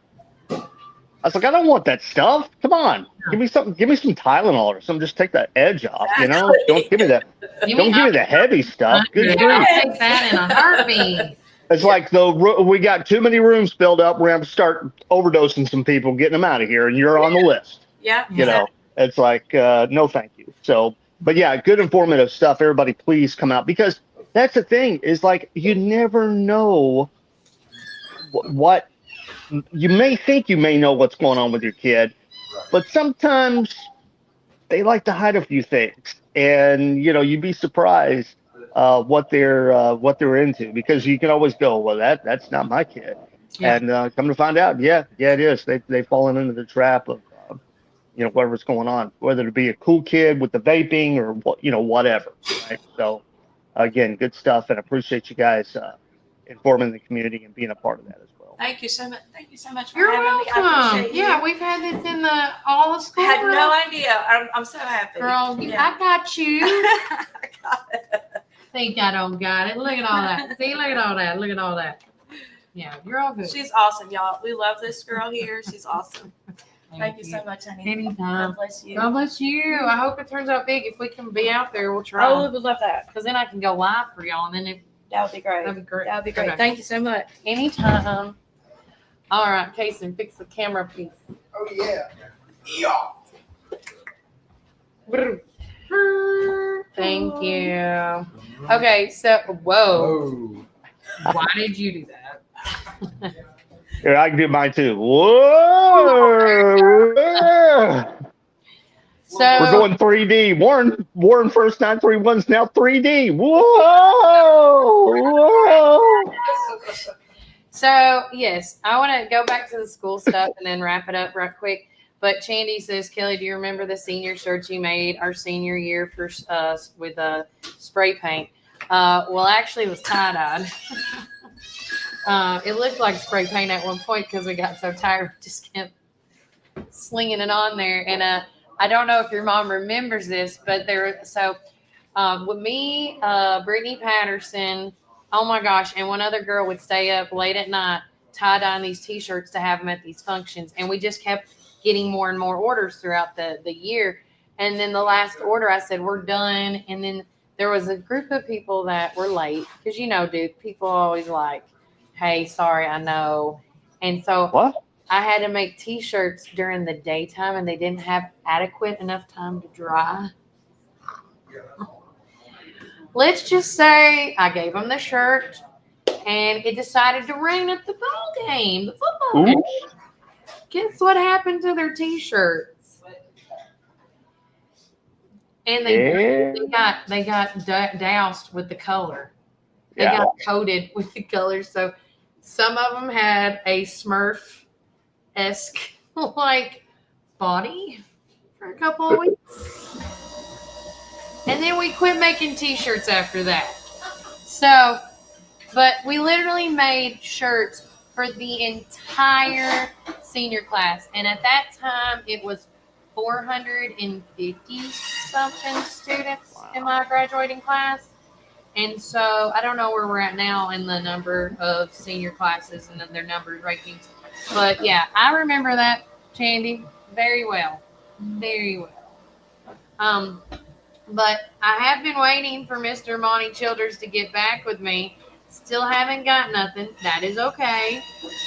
S2: I was like, I don't want that stuff. Come on, give me something. Give me some Tylenol or something. Just take that edge off. You know, don't give me that. Don't give me the heavy stuff. Good grief.
S1: I'll take that in a heartbeat.
S2: It's like we got too many rooms filled up. We're going to start overdosing some people, getting them out of here, and you're on the list.
S11: Yeah.
S2: You know, it's like, no, thank you. So, but yeah, good informative stuff. Everybody, please come out, because that's the thing is, like, you never know what you may think you may know what's going on with your kid, but sometimes they like to hide a few things, and you know, you'd be surprised what they're into, because you can always go, well, that's not my kid, and come to find out, yeah, it is. They've fallen into the trap of you know, whatever's going on, whether it be a cool kid with the vaping or whatever. Right? So again, good stuff, and appreciate you guys informing the community and being a part of that as well.
S11: Thank you so much. Thank you so much for
S1: You're
S11: having me. I
S1: welcome.
S11: appreciate you.
S1: Yeah, we've had this in all the school.
S11: I had no idea. I'm so happy.
S1: Girl, I got you.
S11: I got it.
S1: Think I don't got it. Look at all that. See, look at all that. Look at all that. Yeah, you're all good.
S11: She's awesome, y'all. We love this girl here. She's awesome. Thank you so much, honey.
S1: Anytime.
S11: God bless you.
S1: God bless you. I hope it turns out big. If we can be out there, we'll try.
S11: Oh, we would love that.
S1: Because then I can go live for y'all, and then
S11: that would be great.
S1: That'd be great.
S11: That would be great.
S1: Okay.
S11: Thank you so much.
S1: Anytime. All right, Kason, fix the camera, please.
S3: Oh, yeah.
S1: Thank you. Okay, so whoa. Why did you do that?
S2: Here, I can do mine too. Whoa!
S1: So
S2: We're going 3D. Warren first 931's now 3D. Whoa! Whoa!
S1: So yes, I want to go back to the school stuff and then wrap it up right quick. But Chandy says, Kelly, do you remember the senior shirts you made our senior year for with spray paint? Well, actually, it was tie-dyed. It looked like spray paint at one point because we got so tired, we just kept slinging it on there. And I don't know if your mom remembers this, but with me, Brittany Patterson, oh my gosh, and one other girl would stay up late at night tie-dyeing these T-shirts to have them at these functions. And we just kept getting more and more orders throughout the year. And then the last order, I said, we're done. And then there was a group of people that were late because, dude, people always like, hey, sorry, I know. And so
S2: what?
S1: I had to make T-shirts during the daytime, and they didn't have adequate enough time to dry. Let's just say I gave them the shirt, and it decided to rain at the ball game, the football game. Guess what happened to their T-shirts? And they got doused with the color. They got coated with the color. So some of them had a Smurf-esque like body for a couple of weeks. And then we quit making T-shirts after that. So, but we literally made shirts for the entire senior class. And at that time, it was 450 something students in my graduating class. And so I don't know where we're at now in the number of senior classes and their number rankings. But yeah, I remember that, Tandy, very well. Very well. But I have been waiting for Mr. Monty Childers to get back with me. Still haven't got nothing. That is okay.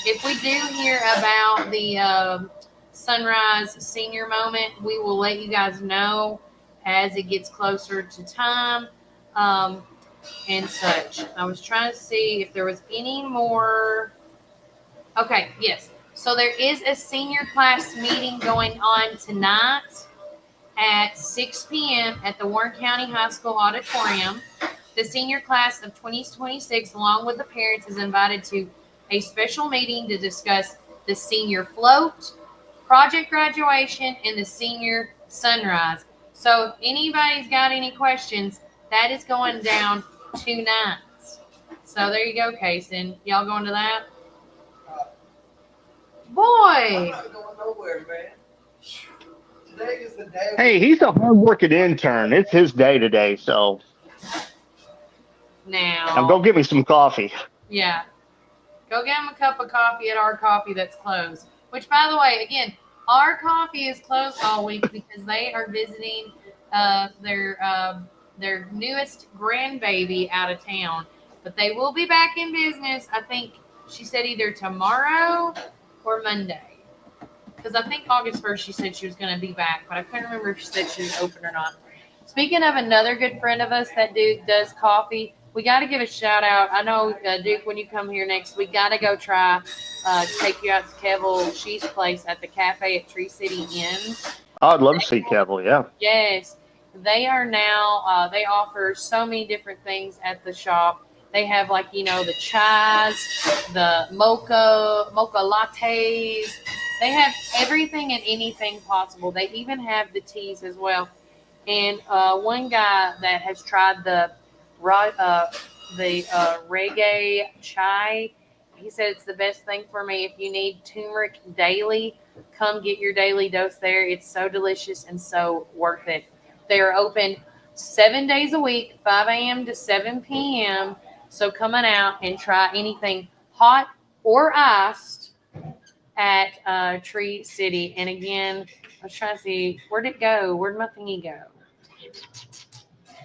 S1: If we do hear about the Sunrise Senior Moment, we will let you guys know as it gets closer to time and such. I was trying to see if there was any more. Okay, yes. So there is a senior class meeting going on tonight at 6 p.m. at the Warren County High School Auditorium. The senior class of 2026, along with the parents, is invited to a special meeting to discuss the senior float, project graduation, and the senior sunrise. So if anybody's got any questions, that is going down tonight. So there you go, Kaysen. Y'all going to that? Boy.
S3: I'm not going nowhere, man. Today is the day.
S2: Hey, he's a hard-working intern. It's his day today, so
S1: Now
S2: go get me some coffee.
S1: yeah. Go get them a cup of coffee at Our Coffee that's closed. Which, by the way, again, Our Coffee is closed all week because they are visiting their newest grandbaby out of town. But they will be back in business, I think she said either tomorrow or Monday. Because I think August 1st she said she was going to be back, but I couldn't remember if she said she was open or not. Speaking of another good friend of us that does coffee, we got to give a shout out. I know, Duke, when you come here next, we got to go try, take you out to Kevel She's place at the cafe at Tree City Inn.
S2: I'd love to see Kevel, yeah.
S1: Yes. They are now, they offer so many different things at the shop. They have the chais, the mocha lattes. They have everything and anything possible. They even have the teas as well. And one guy that has tried the reggae chai, he said it's the best thing for me. If you need turmeric daily, come get your daily dose there. It's so delicious and so worth it. They are open 7 days a week, 5 a.m. to 7 p.m. So coming out and try anything hot or iced at Tree City. And again, I was trying to see, where'd it go? Where'd my thingy go?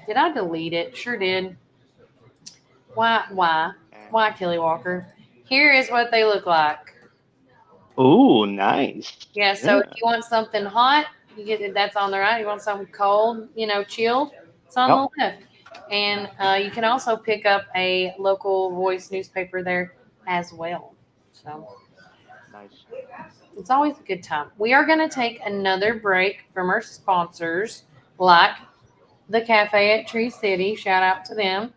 S1: Did I delete it? Sure did. Why, Kelly Walker? Here is what they look like.
S2: Ooh, nice.
S1: Yeah, so if you want something hot, you get it. That's on the right. You want something cold, chilled, it's on the left. And you can also pick up a local voice newspaper there as well. So
S2: Nice.
S1: It's always a good time. We are going to take another break from our sponsors, like the Cafe at Tree City. Shout out to them.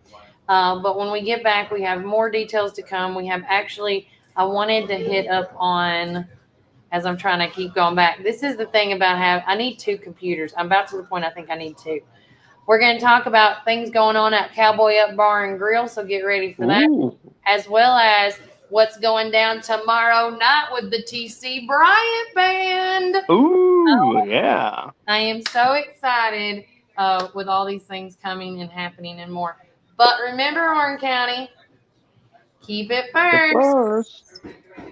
S1: But when we get back, we have more details to come. We have I wanted to hit up on, as I'm trying to keep going back. This is the thing about I need 2 computers. I'm about to the point I think I need 2. We're going to talk about things going on at Cowboy Up Bar and Grill, so get ready for that.
S2: Ooh.
S1: As well as what's going down tomorrow night with the TC Bryant Band.
S2: Ooh, yeah.
S1: I am so excited with all these things coming and happening and more. But remember, Warren County, keep it first.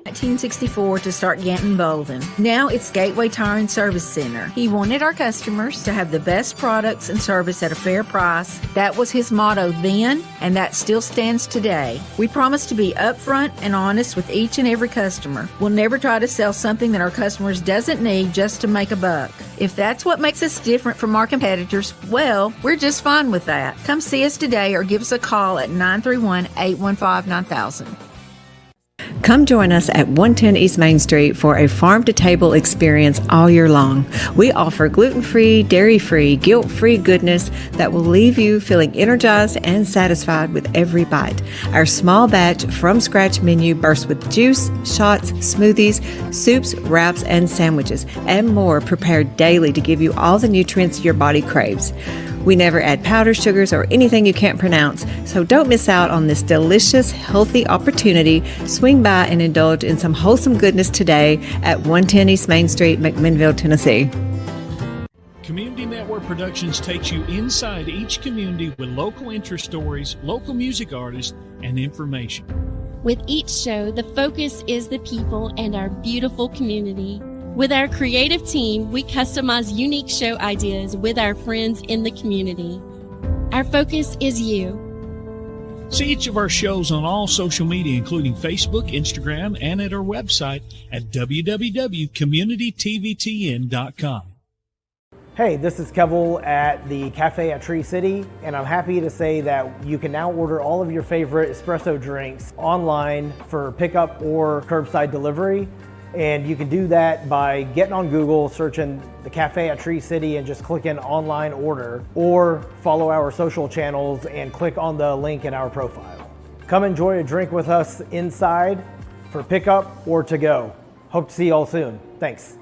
S12: 1964 to start Ganton Bolden. Now it's Gateway Tire and Service Center. He wanted our customers to have the best products and service at a fair price. That was his motto then, and that still stands today. We promise to be upfront and honest with each and every customer. We'll never try to sell something that our customers doesn't need just to make a buck. If that's what makes us different from our competitors, well, we're just fine with that. Come see us today or give us a call at 931-815-9000.
S13: Come join us at 110 East Main Street for a farm-to-table experience all year long. We offer gluten-free, dairy-free, guilt-free goodness that will leave you feeling energized and satisfied with every bite. Our small batch from-scratch menu bursts with juice, shots, smoothies, soups, wraps, and sandwiches, and more prepared daily to give you all the nutrients your body craves. We never add powdered sugars or anything you can't pronounce, so don't miss out on this delicious, healthy opportunity. Swing by and indulge in some wholesome goodness today at 110 East Main Street, McMinnville, Tennessee.
S14: Community Network Productions takes you inside each community with local interest stories, local music artists, and information.
S15: With each show, the focus is the people and our beautiful community. With our creative team, we customize unique show ideas with our friends in the community. Our focus is you.
S14: See each of our shows on all social media, including Facebook, Instagram, and at our website at www.communitytvtn.com.
S10: Hey, this is Kevel at the Cafe at Tree City, and I'm happy to say that you can now order all of your favorite espresso drinks online for pickup or curbside delivery. And you can do that by getting on Google, searching the Cafe at Tree City and just clicking online order, or follow our social channels and click on the link in our profile. Come enjoy a drink with us inside for pickup or to go. Hope to see you all soon. Thanks.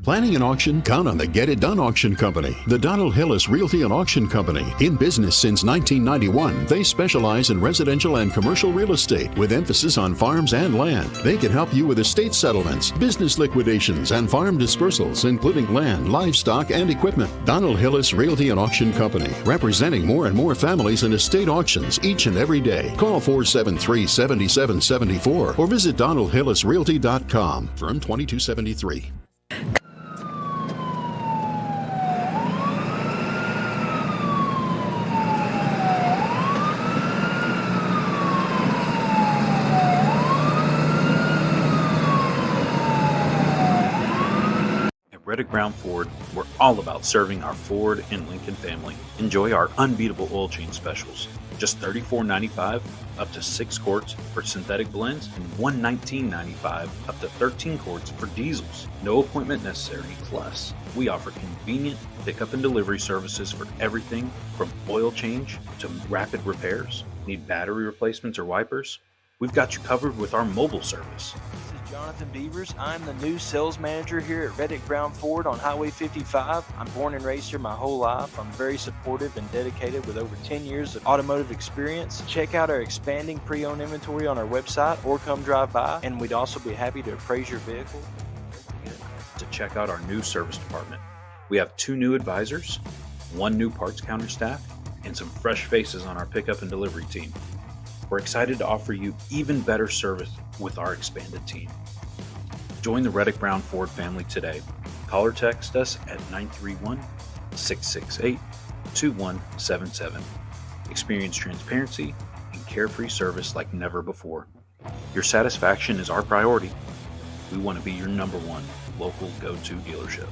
S16: Planning an auction? Count on the Get It Done Auction Company. The Donald Hillis Realty and Auction Company. In business since 1991, they specialize in residential and commercial real estate with emphasis on farms and land. They can help you with estate settlements, business liquidations, and farm dispersals, including land, livestock, and equipment. Donald Hillis Realty and Auction Company, representing more and more families in estate auctions each and every day. Call 473-7774 or visit DonaldHillisRealty.com. Firm 2273.
S17: Reddick Brown Ford, we're all about serving our Ford and Lincoln family. Enjoy our unbeatable oil change specials. Just $34.95 up to 6 quarts for synthetic blends and $119.95 up to 13 quarts for diesels. No appointment necessary. Plus, we offer convenient pickup and delivery services for everything from oil change to rapid repairs. Need battery replacements or wipers? We've got you covered with our mobile service.
S18: Jonathan Beavers. I'm the new sales manager here at Reddick Brown Ford on Highway 55. I'm born and raised here my whole life. I'm very supportive and dedicated with over 10 years of automotive experience. Check out our expanding pre-owned inventory on our website or come drive by, and we'd also be happy to appraise your vehicle.
S17: To check out our new service department. We have 2 new advisors, 1 new parts counter staff, and some fresh faces on our pickup and delivery team. We're excited to offer you even better service with our expanded team. Join the Reddick Brown Ford family today. Call or text us at 931-668-2177. Experience transparency and carefree service like never before. Your satisfaction is our priority. We want to be your number 1 local go-to dealership.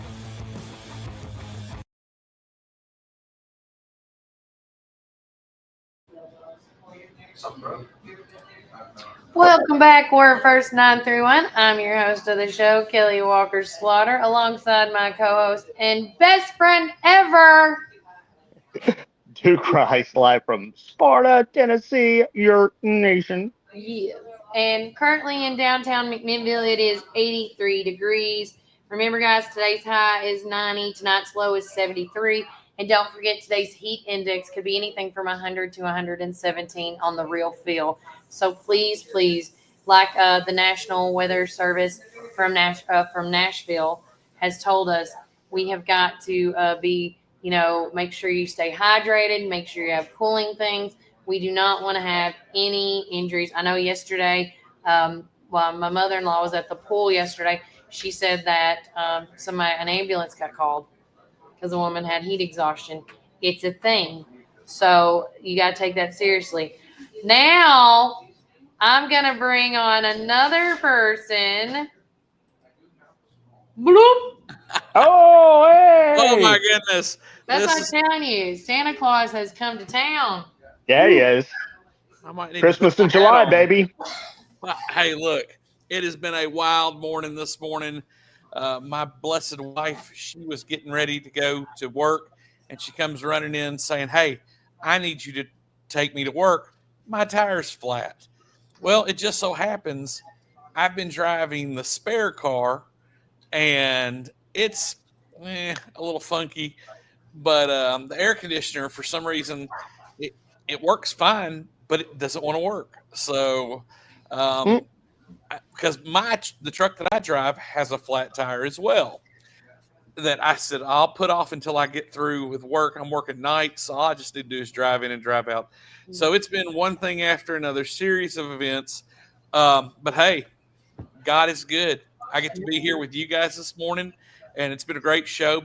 S1: Welcome back, Word First 931. I'm your host of the show, Kelly Walker Slaughter, alongside my co-host and best friend ever,
S2: Duke Rice, live from Sparta, Tennessee, your nation.
S1: Yes. And currently in downtown McMinnville, it is 83 degrees. Remember, guys, today's high is 90, tonight's low is 73. And don't forget, today's heat index could be anything from 100 to 117 on the real feel. So please, like the National Weather Service from Nashville has told us, we have got to make sure you stay hydrated, make sure you have cooling things. We do not want to have any injuries. I know yesterday, my mother-in-law was at the pool yesterday. She said that an ambulance got called because a woman had heat exhaustion. It's a thing. So you got to take that seriously. Now, I'm going to bring on another person. Bloop.
S2: Oh, hey.
S19: Oh, my goodness.
S1: That's what I'm telling you. Santa Claus has come to town.
S2: Yeah, he is.
S19: I might need
S2: Christmas in July, baby.
S19: Hey, look, it has been a wild morning this morning. My blessed wife, she was getting ready to go to work, and she comes running in saying, "Hey, I need you to take me to work. My tire's flat." Well, it just so happens I've been driving the spare car and it's a little funky, but the air conditioner, for some reason, it works fine, but it doesn't want to work. So, because the truck that I drive has a flat tire as well, that I said I'll put off until I get through with work. I'm working nights, so all I just need to do is drive in and drive out. So it's been one thing after another, series of events. But hey, God is good. I get to be here with you guys this morning, and it's been a great show.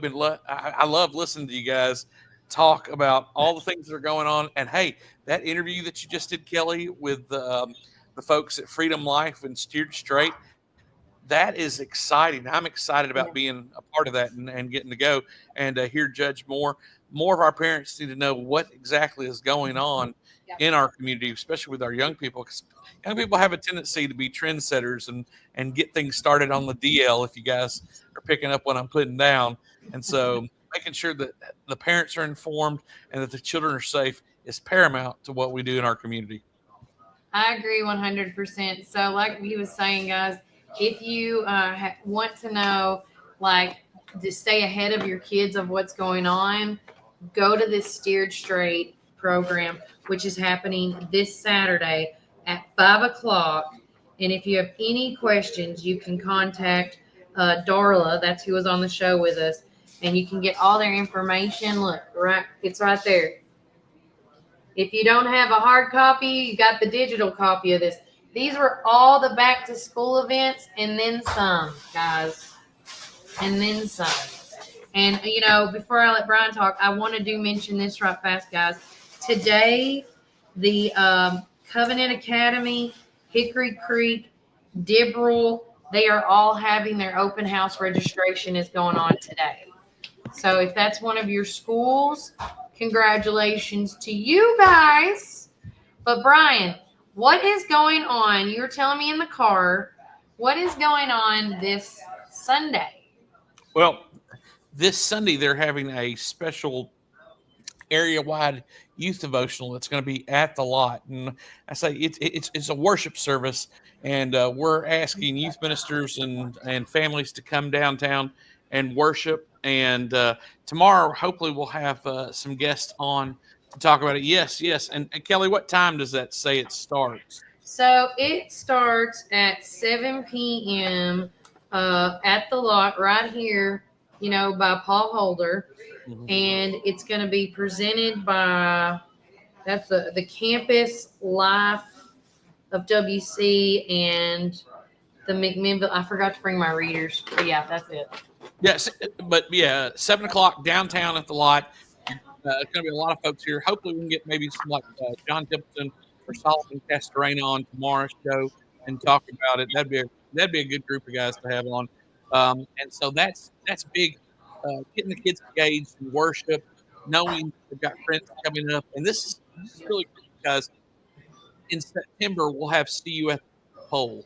S19: I love listening to you guys talk about all the things that are going on. And hey, that interview that you just did, Kelly, with the folks at Freedom Life and Steered Straight, that is exciting. I'm excited about being a part of that and getting to go and hear Judge Moore. More of our parents need to know what exactly is going on in our community, especially with our young people, because young people have a tendency to be trendsetters and get things started on the DL, if you guys are picking up what I'm putting down. And so making sure that the parents are informed and that the children are safe is paramount to what we do in our community.
S1: I agree 100%. So like he was saying, guys, if you want to know, like, to stay ahead of your kids of what's going on, go to this Steered Straight program, which is happening this Saturday at 5:00. And if you have any questions, you can contact Darla. That's who was on the show with us. And you can get all their information. Look, it's right there. If you don't have a hard copy, you got the digital copy of this. These were all the back to school events and then some, guys. And then some. And, before I let Brian talk, I want to mention this right fast, guys. Today, the Covenant Academy, Hickory Creek, Dibbrell, they are all having their open house registration is going on today. So if that's one of your schools, congratulations to you guys. But Brian, what is going on? You were telling me in the car, what is going on this Sunday?
S19: Well, this Sunday they're having a special area-wide youth devotional that's going to be at the lot, and I say it's a worship service, and we're asking youth ministers and families to come downtown and worship. And tomorrow, hopefully, we'll have some guests on to talk about it. Yes. And Kelly, what time does that say it starts?
S1: So it starts at 7 p.m. At the lot right here, by Paul Holder. Mm-hmm. And it's going to be presented by, that's the Campus Life of WC and the McMinnville. I forgot to bring my readers, but yeah, that's it.
S19: Yes, but 7:00 downtown at the lot. It's going to be a lot of folks here. Hopefully, we can get maybe some like John Templeton or Solomon Castorena on tomorrow's show and talk about it. That'd be a good group of guys to have on. And so that's big. Getting the kids engaged in worship, knowing they've got friends coming up, and this is really cool because in September we'll have See You at the Pole,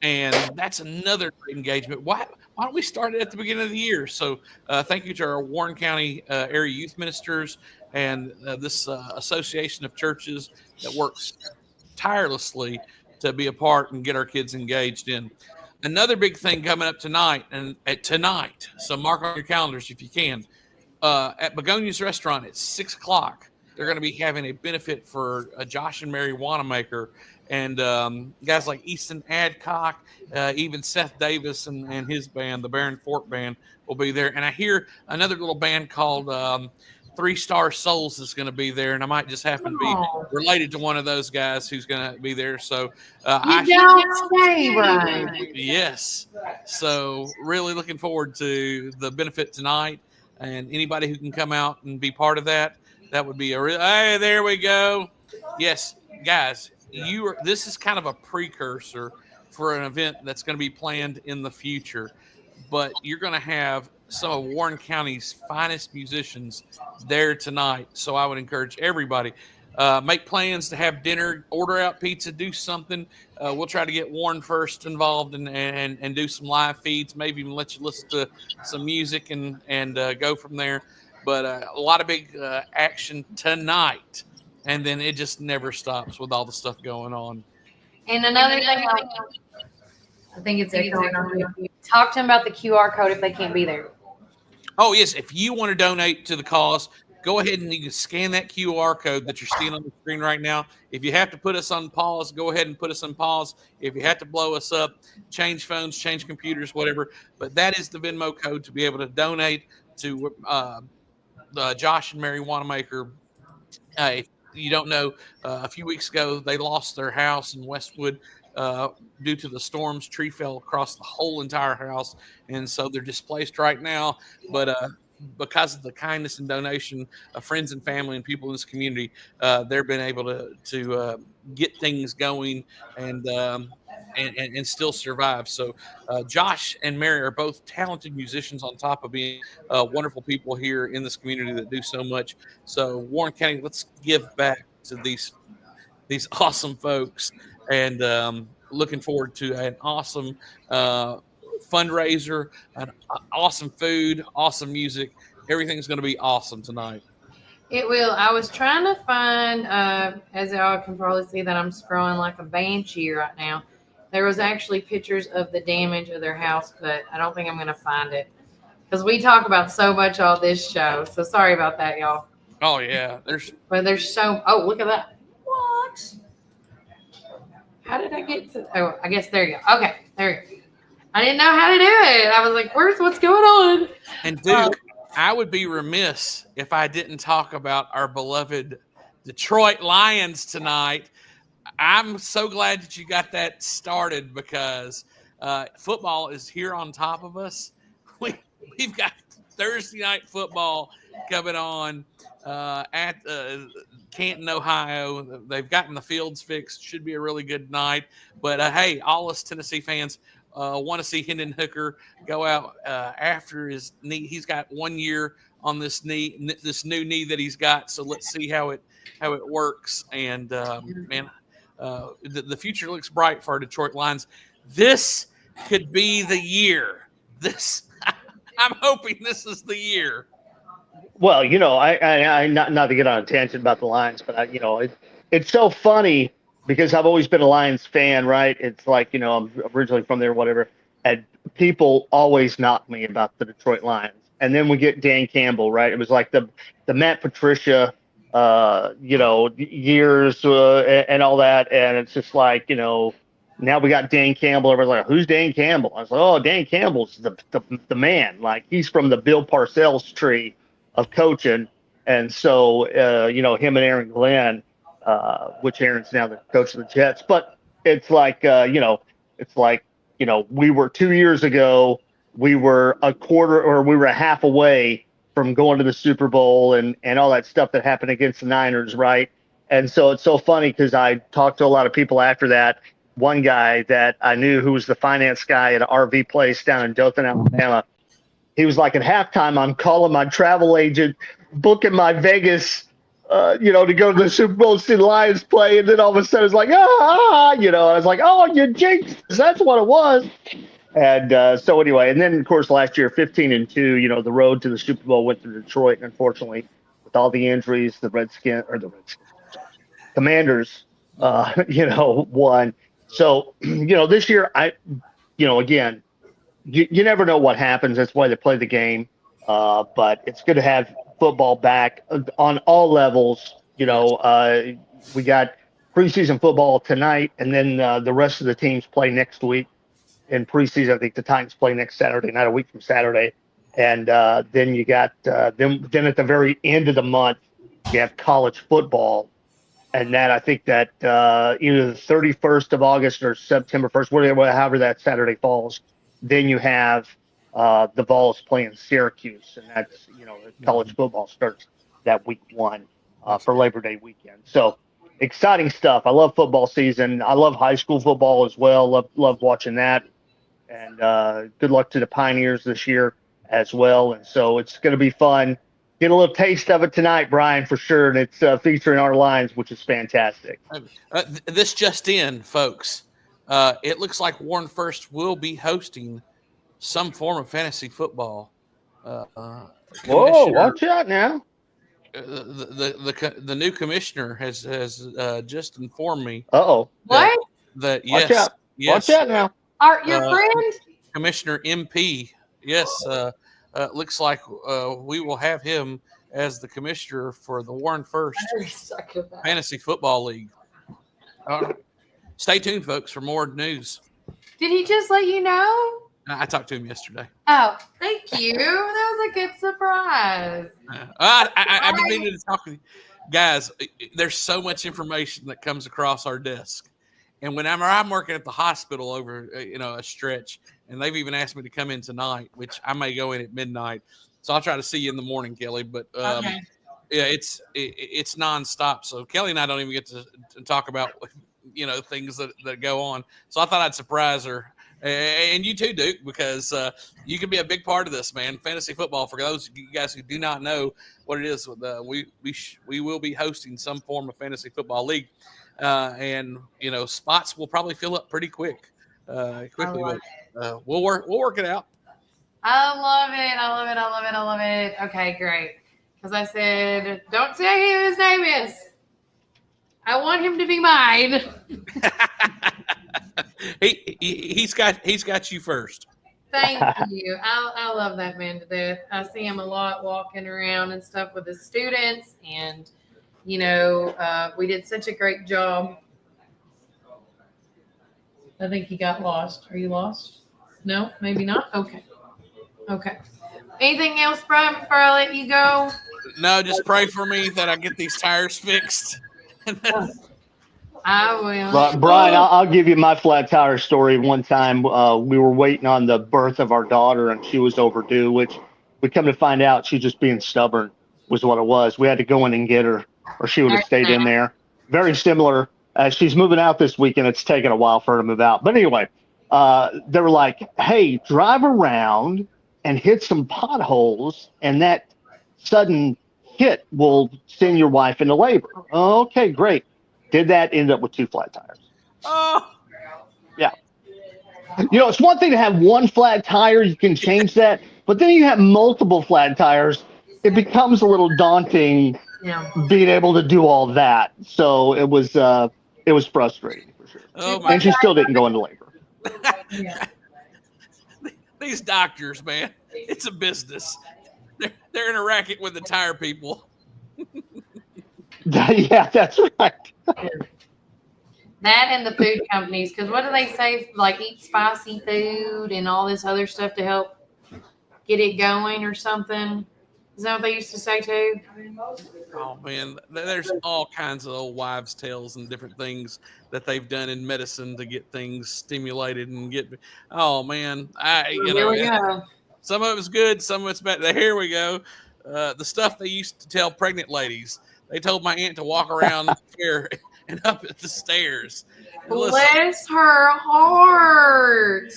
S19: and that's another great engagement. Why don't we start it at the beginning of the year? So thank you to our Warren County area youth ministers and this association of churches that works tirelessly to be a part and get our kids engaged in. Another big thing coming up tonight, so mark on your calendars if you can, at Begonia's Restaurant at 6:00, they're going to be having a benefit for Josh and Mary Wanamaker, and guys like Easton Adcock, even Seth Davis and his band, the Barron Fort Band, will be there. And I hear another little band called 3 Star Souls is going to be there, and I might just happen to be related to one of those guys who's going to be there. So yes. So really looking forward to the benefit tonight, and anybody who can come out and be part of that would be hey, there we go. Yes, guys, this is kind of a precursor for an event that's going to be planned in the future, but you're going to have some of Warren County's finest musicians there tonight. So I would encourage everybody, make plans to have dinner, order out pizza, do something. We'll try to get Warren First involved and do some live feeds, maybe even let you listen to some music and go from there. But a lot of big action tonight. And then it just never stops with all the stuff going on.
S1: And another thing, I think it's echoing on you. Talk to them about the QR code if they can't be there.
S19: Oh, yes. If you want to donate to the cause, go ahead and you can scan that QR code that you're seeing on the screen right now. If you have to put us on pause, go ahead and put us on pause. If you have to blow us up, change phones, change computers, whatever. But that is the Venmo code to be able to donate to Josh and Mary Wanamaker. If you don't know, a few weeks ago, they lost their house in Westwood due to the storms. Tree fell across the whole entire house, and so they're displaced right now. But because of the kindness and donation of friends and family and people in this community, they've been able to get things going and still survive. So Josh and Mary are both talented musicians on top of being wonderful people here in this community that do so much. So Warren County, let's give back to these awesome folks, and looking forward to an awesome fundraiser, an awesome food, awesome music. Everything's going to be awesome tonight.
S1: It will. I was trying to find, as y'all can probably see that I'm scrolling like a banshee right now. There was actually pictures of the damage of their house, but I don't think I'm going to find it because we talk about so much on this show. So sorry about that, y'all.
S19: Oh yeah, there's
S1: so. Oh, look at that. What? How did I get to? Oh, I guess there you go. Okay, there you go. I didn't know how to do it. I was like, what's going on?
S19: And Duke, I would be remiss if I didn't talk about our beloved Detroit Lions tonight. I'm so glad that you got that started because football is here on top of us. We've got Thursday night football coming on at Canton, Ohio. They've gotten the fields fixed. Should be a really good night. But hey, all us Tennessee fans want to see Hendon Hooker go out after his knee. He's got 1 year on this knee, this new knee that he's got. So let's see how it works. And man, the future looks bright for our Detroit Lions. This could be the year. I'm hoping this is the year.
S2: Well, I not to get on a tangent about the Lions, but it's so funny because I've always been a Lions fan, right? It's like, I'm originally from there, whatever, and people always knock me about the Detroit Lions. And then we get Dan Campbell, right? It was like the Matt Patricia, years and all that. And it's just like, now we got Dan Campbell. Everybody's like, who's Dan Campbell? I was like, oh, Dan Campbell's the man. Like, he's from the Bill Parcells tree of coaching. And so, him and Aaron Glenn, which Aaron's now the coach of the Jets. But it's like, we were 2 years ago, we were a quarter or we were a half away from going to the Super Bowl and all that stuff that happened against the Niners, right? And so it's so funny because I talked to a lot of people after that. One guy that I knew who was the finance guy at an RV place down in Dothan, Alabama, he was like, at halftime, I'm calling my travel agent, booking my Vegas, to go to the Super Bowl, see the Lions play. And then all of a sudden it's like, I was like, oh, you jinxed. That's what it was. And so anyway, and then of course last year, 15-2, the road to the Super Bowl went to Detroit. And unfortunately, with all the injuries, the Commanders, won. So, this year, again, you never know what happens. That's why they play the game. But it's good to have football back on all levels. We got preseason football tonight, and then the rest of the teams play next week. In preseason, I think the Titans play next Saturday night, a week from Saturday. And then you got then at the very end of the month, you have college football. And that I think that either the 31st of August or September 1st, however that Saturday falls, then you have the Vols playing Syracuse, and that's college football starts that week 1 for Labor Day weekend. So exciting stuff. I love football season. I love high school football as well. Love watching that. And good luck to the Pioneers this year as well. And so it's going to be fun. Get a little taste of it tonight, Brian, for sure. And it's featuring our Lions, which is fantastic.
S19: This just in, folks. It looks like Warren First will be hosting some form of fantasy football.
S2: Whoa, watch out now.
S19: The new commissioner has just informed me.
S2: Uh-oh.
S1: What?
S19: That
S2: Watch out.
S19: Yes.
S2: Watch out now.
S1: Are your friend?
S19: Commissioner MP. Yes, looks like we will have him as the commissioner for the Warren First Fantasy Football League. Stay tuned, folks, for more news.
S1: Did he just let you know?
S19: I talked to him yesterday.
S1: Oh, thank you. That was a good surprise.
S19: I've been meaning to talk with you. Guys, there's so much information that comes across our desk. And whenever I'm working at the hospital over, a stretch, and they've even asked me to come in tonight, which I may go in at midnight. So I'll try to see you in the morning, Kelly. But
S1: Okay.
S19: yeah, it's nonstop. So Kelly and I don't even get to talk about, things that go on. So I thought I'd surprise her. And you too, Duke, because you can be a big part of this, man. Fantasy football, for those of you guys who do not know what it is, we will be hosting some form of fantasy football league. And spots will probably fill up pretty quickly. But we'll work it out.
S1: I love it. Okay, great. Because I said, don't say who his name is. I want him to be mine.
S19: He's got you first.
S1: Thank you. I love that man to death. I see him a lot walking around and stuff with his students, and we did such a great job. I think he got lost. Are you lost? No, maybe not. Okay. Anything else, Brian, before I let you go?
S19: No, just pray for me that I get these tires fixed.
S1: I will.
S2: But Brian, I'll give you my flat tire story. One time we were waiting on the birth of our daughter, and she was overdue, which we come to find out she's just being stubborn was what it was. We had to go in and get her, or she would have stayed in there. Very similar. She's moving out this weekend. It's taken a while for her to move out. But anyway, they were like, hey, drive around and hit some potholes, and that sudden hit will send your wife into labor. Okay, great. Did that, end up with 2 flat tires.
S19: Oh.
S2: Yeah. It's one thing to have one flat tire. You can change that. But then you have multiple flat tires. It becomes a little daunting being able to do all that. So it was frustrating for sure.
S19: Oh,
S2: and she still didn't go into labor.
S19: These doctors, man, it's a business. They're in a racket with the tire people.
S2: Yeah, that's right.
S1: That and the food companies, because what do they say? Like eat spicy food and all this other stuff to help get it going or something. Is that what they used to say too?
S19: Oh man, there's all kinds of old wives' tales and different things that they've done in medicine to get things stimulated and get. Oh man,
S1: Here we go.
S19: Some of it's good, some of it's bad. Here we go. The stuff they used to tell pregnant ladies. They told my aunt to walk around the fair and up at the stairs.
S1: Bless her heart.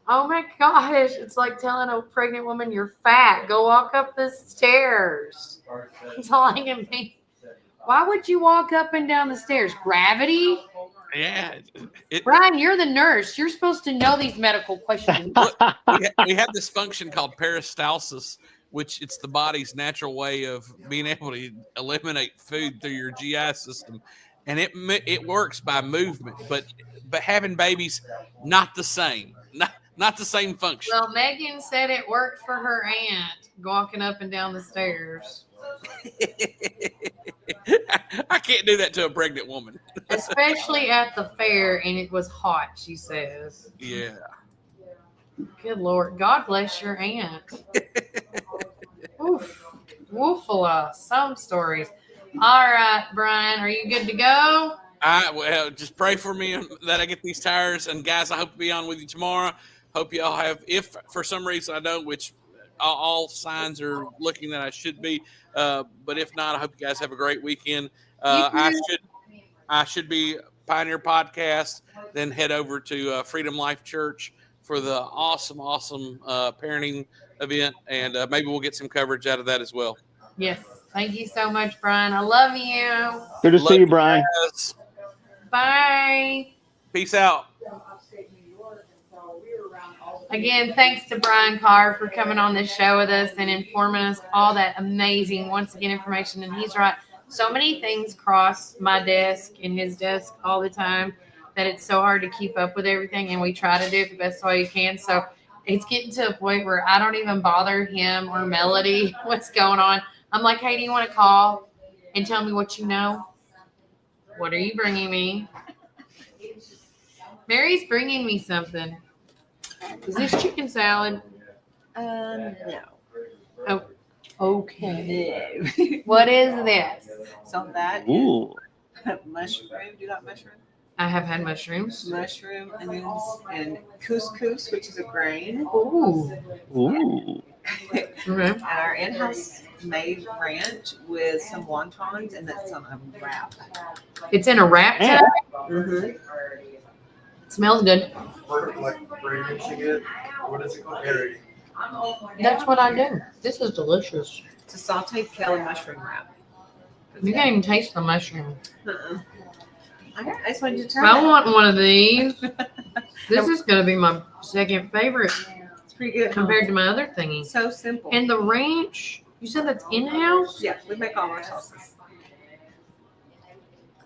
S1: Oh my gosh. It's like telling a pregnant woman you're fat. Go walk up the stairs. That's all I can think. Why would you walk up and down the stairs? Gravity?
S19: Yeah.
S1: Brian, you're the nurse. You're supposed to know these medical questions.
S19: We have this function called peristalsis, which it's the body's natural way of being able to eliminate food through your GI system. And it works by movement, but having babies, not the same. Not the same function.
S1: Well, Megan said it worked for her aunt walking up and down the stairs.
S19: I can't do that to a pregnant woman.
S1: Especially at the fair, and it was hot, she says.
S19: Yeah.
S1: Good Lord. God bless your aunt. Oof. Woofula. Some stories. All right, Brian, are you good to go?
S19: Well, just pray for me that I get these tires. And guys, I hope to be on with you tomorrow. Hope y'all have, if for some reason I don't, which all signs are looking that I should be. But if not, I hope you guys have a great weekend. I should be Pioneer Podcast, then head over to Freedom Life Church for the awesome parenting event, and maybe we'll get some coverage out of that as well.
S1: Yes. Thank you so much, Brian. I love you.
S2: Good to see you, Brian.
S19: Guys.
S1: Bye.
S19: Peace out.
S1: Again, thanks to Brian Carr for coming on this show with us and informing us all that amazing, once again, information. And he's right. So many things cross my desk and his desk all the time that it's so hard to keep up with everything, and we try to do it the best way you can. So it's getting to a point where I don't even bother him or Melody what's going on. I'm like, hey, do you want to call and tell me what you know? What are you bringing me? Mary's bringing me something. Is this chicken salad?
S20: No.
S1: Oh, okay. What is this?
S20: So that
S2: Ooh.
S20: is mushroom. Do you like mushroom?
S1: I have had mushrooms.
S20: Mushroom, onions, and couscous, which is a grain.
S1: Ooh.
S2: Ooh.
S20: And our in-house made ranch with some wontons, and that's on a wrap.
S1: It's in a wrap tub?
S20: Mm-hmm.
S1: It smells good.
S3: What is it called?
S1: That's what I do. This is delicious.
S20: It's a sauteed kale and mushroom wrap.
S1: You can't even taste the mushroom.
S20: Uh-uh. I just wanted you to try
S1: I
S20: it.
S1: want one of these. This is going to be my second favorite.
S20: It's pretty good
S1: compared to my other thingy.
S20: So simple.
S1: And the ranch, you said that's in-house?
S20: Yeah, we make all our sauces.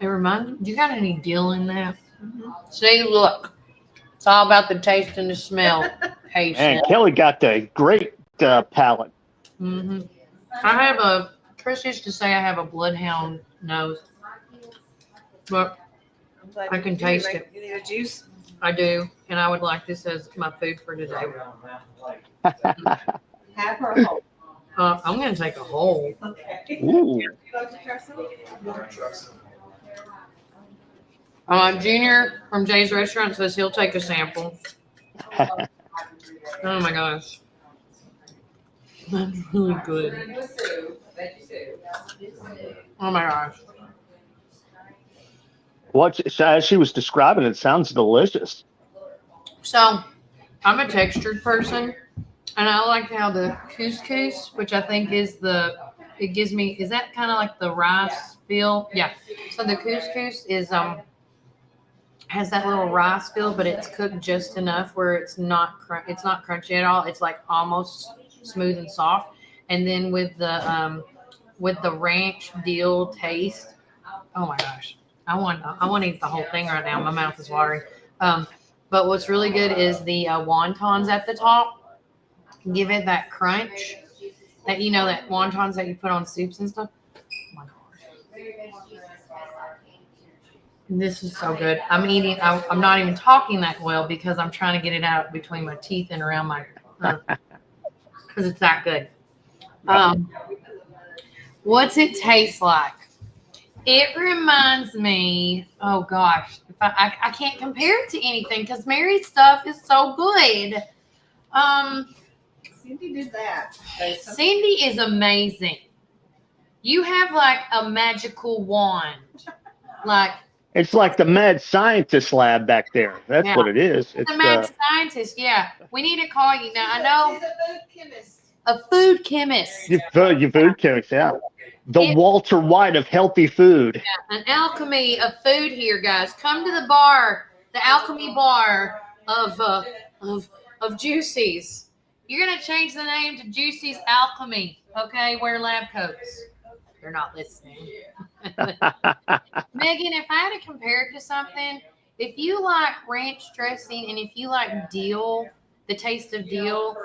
S1: It reminds me, you got any dill in that? Mm-hmm. See, look. It's all about the taste and the smell. Hey,
S2: And Kelly got a great palate.
S1: Mm-hmm. I have Chris used to say I have a bloodhound nose. But I can taste it.
S20: You need a juice?
S1: I do. And I would like this as my food for today.
S20: Half or a whole?
S1: I'm going to take a whole.
S20: Okay.
S2: Ooh.
S20: You like to try some?
S1: Junior from Jay's Restaurant says he'll take a sample. Oh my gosh. That's really good. Oh my gosh.
S2: As she was describing it, sounds delicious.
S1: So I'm a textured person, and I like how the couscous, which I think is it gives me, is that kind of like the rice feel? Yeah. So the couscous is has that little rice feel, but it's cooked just enough where it's not crunchy at all. It's like almost smooth and soft. And then with the ranch dill taste, oh my gosh, I want to eat the whole thing right now. My mouth is watering. But what's really good is the wontons at the top. Give it that crunch that that wontons that you put on soups and stuff. Oh my gosh. This is so good. I'm eating. I'm not even talking that well because I'm trying to get it out between my teeth and around my, because it's that good. What's it taste like? It reminds me. Oh gosh, if I can't compare it to anything because Mary's stuff is so good.
S20: Cindy did that.
S1: Cindy is amazing. You have like a magical wand, like.
S2: It's like the mad scientist lab back there. That's what it is. It's
S1: the mad scientist. Yeah, we need to call you now. I know. A food chemist.
S2: You food chemist, yeah. The Walter White of healthy food.
S1: Yeah, an alchemy of food here, guys. Come to the bar, the alchemy bar of Juicy's. You're gonna change the name to Juicy's Alchemy. Okay, wear lab coats. They're not listening. Megan, if I had to compare it to something, if you like ranch dressing and if you like dill, the taste of dill,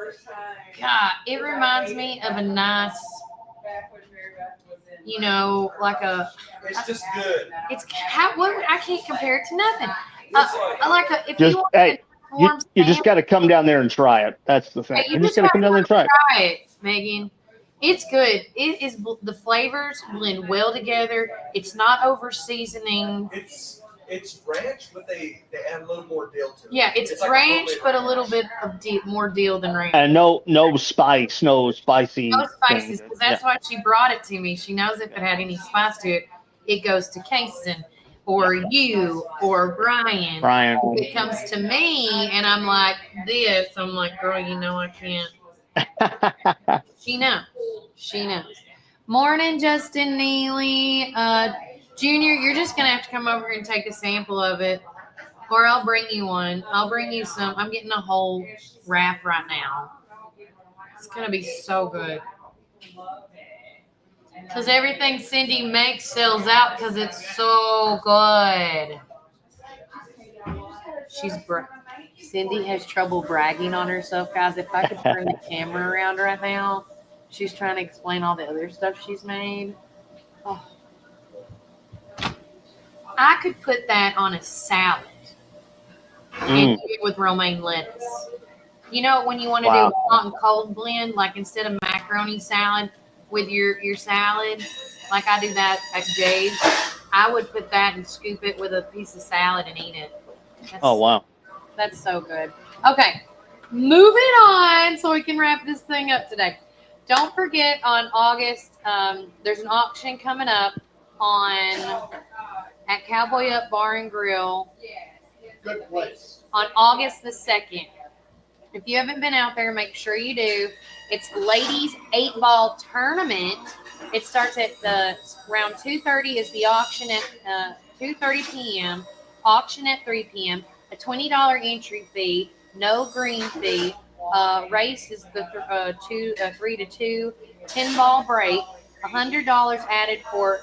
S1: God, it reminds me of a nice, like a.
S3: It's just good.
S1: It's I can't compare it to nothing. I like
S2: you just got to come down there and try it. That's the thing. You just got to come down there and try it.
S1: Try it, Megan. It's good. It is. The flavors blend well together. It's not over seasoning.
S3: It's ranch, but they add a little more dill to it.
S1: Yeah, it's like ranch, but a little bit of more dill than ranch.
S2: And no spice, no spicy.
S1: No spices, because that's why she brought it to me. She knows if it had any spice to it, it goes to Kason or you or Brian. If it comes to me, and I'm like this, I'm like, girl, I can't. She knows. Morning, Justin Neely. Junior, you're just going to have to come over and take a sample of it, or I'll bring you one. I'll bring you some. I'm getting a whole wrap right now. It's going to be so good. Because everything Cindy makes sells out because it's so good. Cindy has trouble bragging on herself, guys. If I could turn the camera around right now, she's trying to explain all the other stuff she's made. Oh. I could put that on a salad and do it with romaine lettuce. You know, when you want to do a hot and cold blend, like instead of macaroni salad with your salad, like I do that at Jay's, I would put that and scoop it with a piece of salad and eat it.
S2: Wow.
S1: That's so good. Okay, moving on so we can wrap this thing up today. Don't forget on August, there's an auction coming up at Cowboy Up Bar and Grill on August the 2nd. If you haven't been out there, make sure you do. It's ladies 8-ball tournament. It starts at around 2:30 is the auction at 2:30 p.m. Auction at 3 p.m. A $20 entry fee, no green fee. Race is the 3-2 10-ball break. $100 added for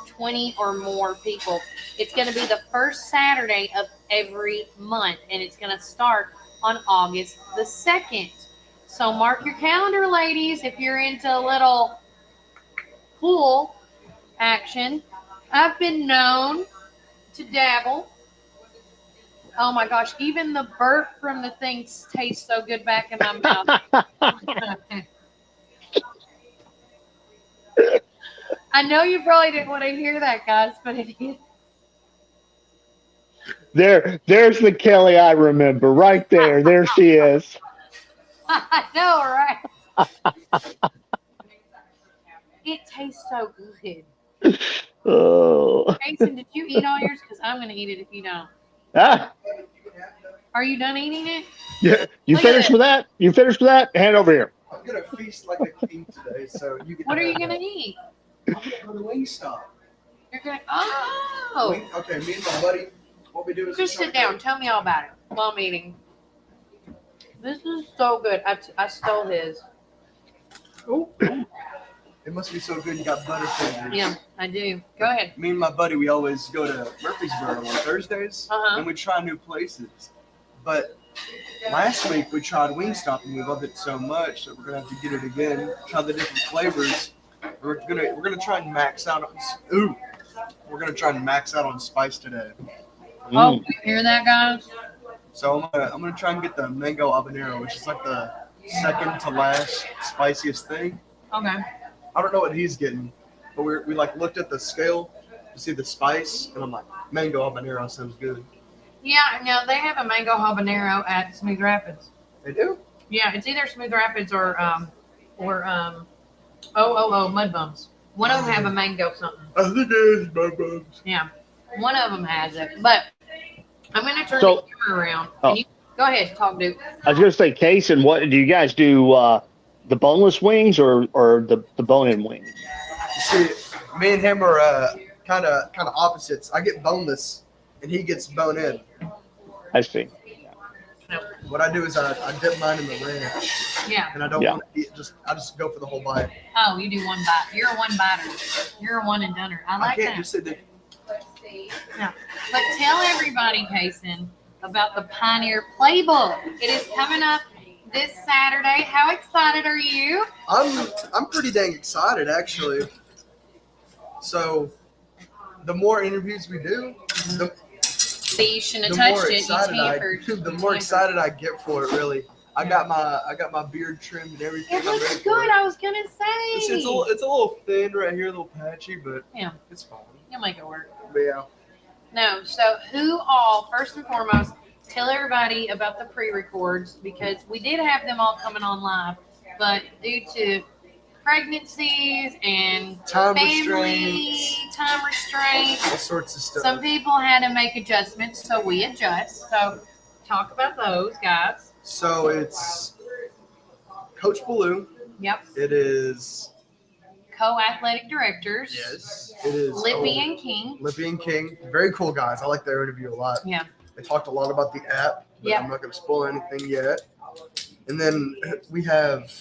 S1: 20 or more people. It's going to be the first Saturday of every month, and it's going to start on August the 2nd. So mark your calendar, ladies, if you're into a little pool action. I've been known to dabble. Oh my gosh, even the burp from the thing tastes so good back in my mouth. I know you probably didn't want to hear that, guys, but it is.
S2: There's the Kelly I remember right there. There she is.
S1: I know, right? It tastes so good.
S2: Oh.
S1: Jason, did you eat all yours? Because I'm going to eat it if you don't.
S2: Ah.
S1: Are you done eating it?
S2: Yeah. You finished with that? You finished with that? Hand over here.
S3: I'm gonna feast like a king today, so you can.
S1: What are you going to eat?
S3: I'm gonna go to Wingstop.
S1: You're going to. Oh.
S3: Okay, me and my buddy. What we do is
S1: Just sit down. Tell me all about it while I'm eating. This is so good. I stole his.
S3: Oh. It must be so good. You got Butterfingers.
S1: Yeah, I do. Go ahead.
S3: Me and my buddy, we always go to Murfreesboro on Thursdays, and we try new places. But last week we tried Wingstop, and we loved it so much that we're gonna have to get it again. Try the different flavors. We're gonna try and max out on. We're gonna try and max out on spice today.
S1: Oh, you hear that, guys?
S3: So I'm gonna try and get the mango habanero, which is like the second to last spiciest thing.
S1: Okay.
S3: I don't know what he's getting, but we like looked at the scale to see the spice, and I'm like, mango habanero sounds good.
S1: Yeah, no, they have a mango habanero at Smooth Rapids.
S3: They do?
S1: Yeah, it's either Smooth Rapids or Mud Bums. One of them have a mango something.
S3: I think it is Mud Bums.
S1: Yeah, one of them has it. But I'm going to turn the camera around.
S2: Oh.
S1: You, go ahead, talk, Duke.
S2: I was going to say, Case, and what do you guys do? The boneless wings or the bone-in wings?
S3: You see, me and him are kind of opposites. I get boneless, and he gets bone-in.
S2: I see.
S3: What I do is I dip mine in the ranch.
S1: Yeah.
S3: And I don't want to eat. I just go for the whole bite.
S1: Oh, you do one bite. You're a one-biter. You're a one-and-doner. I like that.
S3: I can't just sit there.
S1: No. But tell everybody, Kason, about the Pioneer Playbook. It is coming up this Saturday. How excited are you?
S3: I'm pretty dang excited, actually. So, the more interviews we do,
S1: See, you shouldn't have touched it.
S3: The more excited I get for it, really. I got my beard trimmed and everything.
S1: It looks good. I was gonna say.
S3: It's a little thin right here, a little patchy, but
S1: yeah,
S3: it's fine.
S1: You'll make it work.
S3: But yeah.
S1: No, so first and foremost, tell everybody about the pre-records, because we did have them all coming on live, but due to pregnancies and
S3: time
S1: restraints,
S3: all sorts of stuff.
S1: Some people had to make adjustments, so we adjust. So talk about those, guys.
S3: So it's Coach Ballou.
S1: Yep.
S3: It is
S1: co-athletic directors.
S3: Yes. It is
S1: Lippy and King.
S3: Lippy and King. Very cool guys. I like their interview a lot.
S1: Yeah.
S3: They talked a lot about the app, but
S1: Yep.
S3: I'm not going to spoil anything yet. And then we have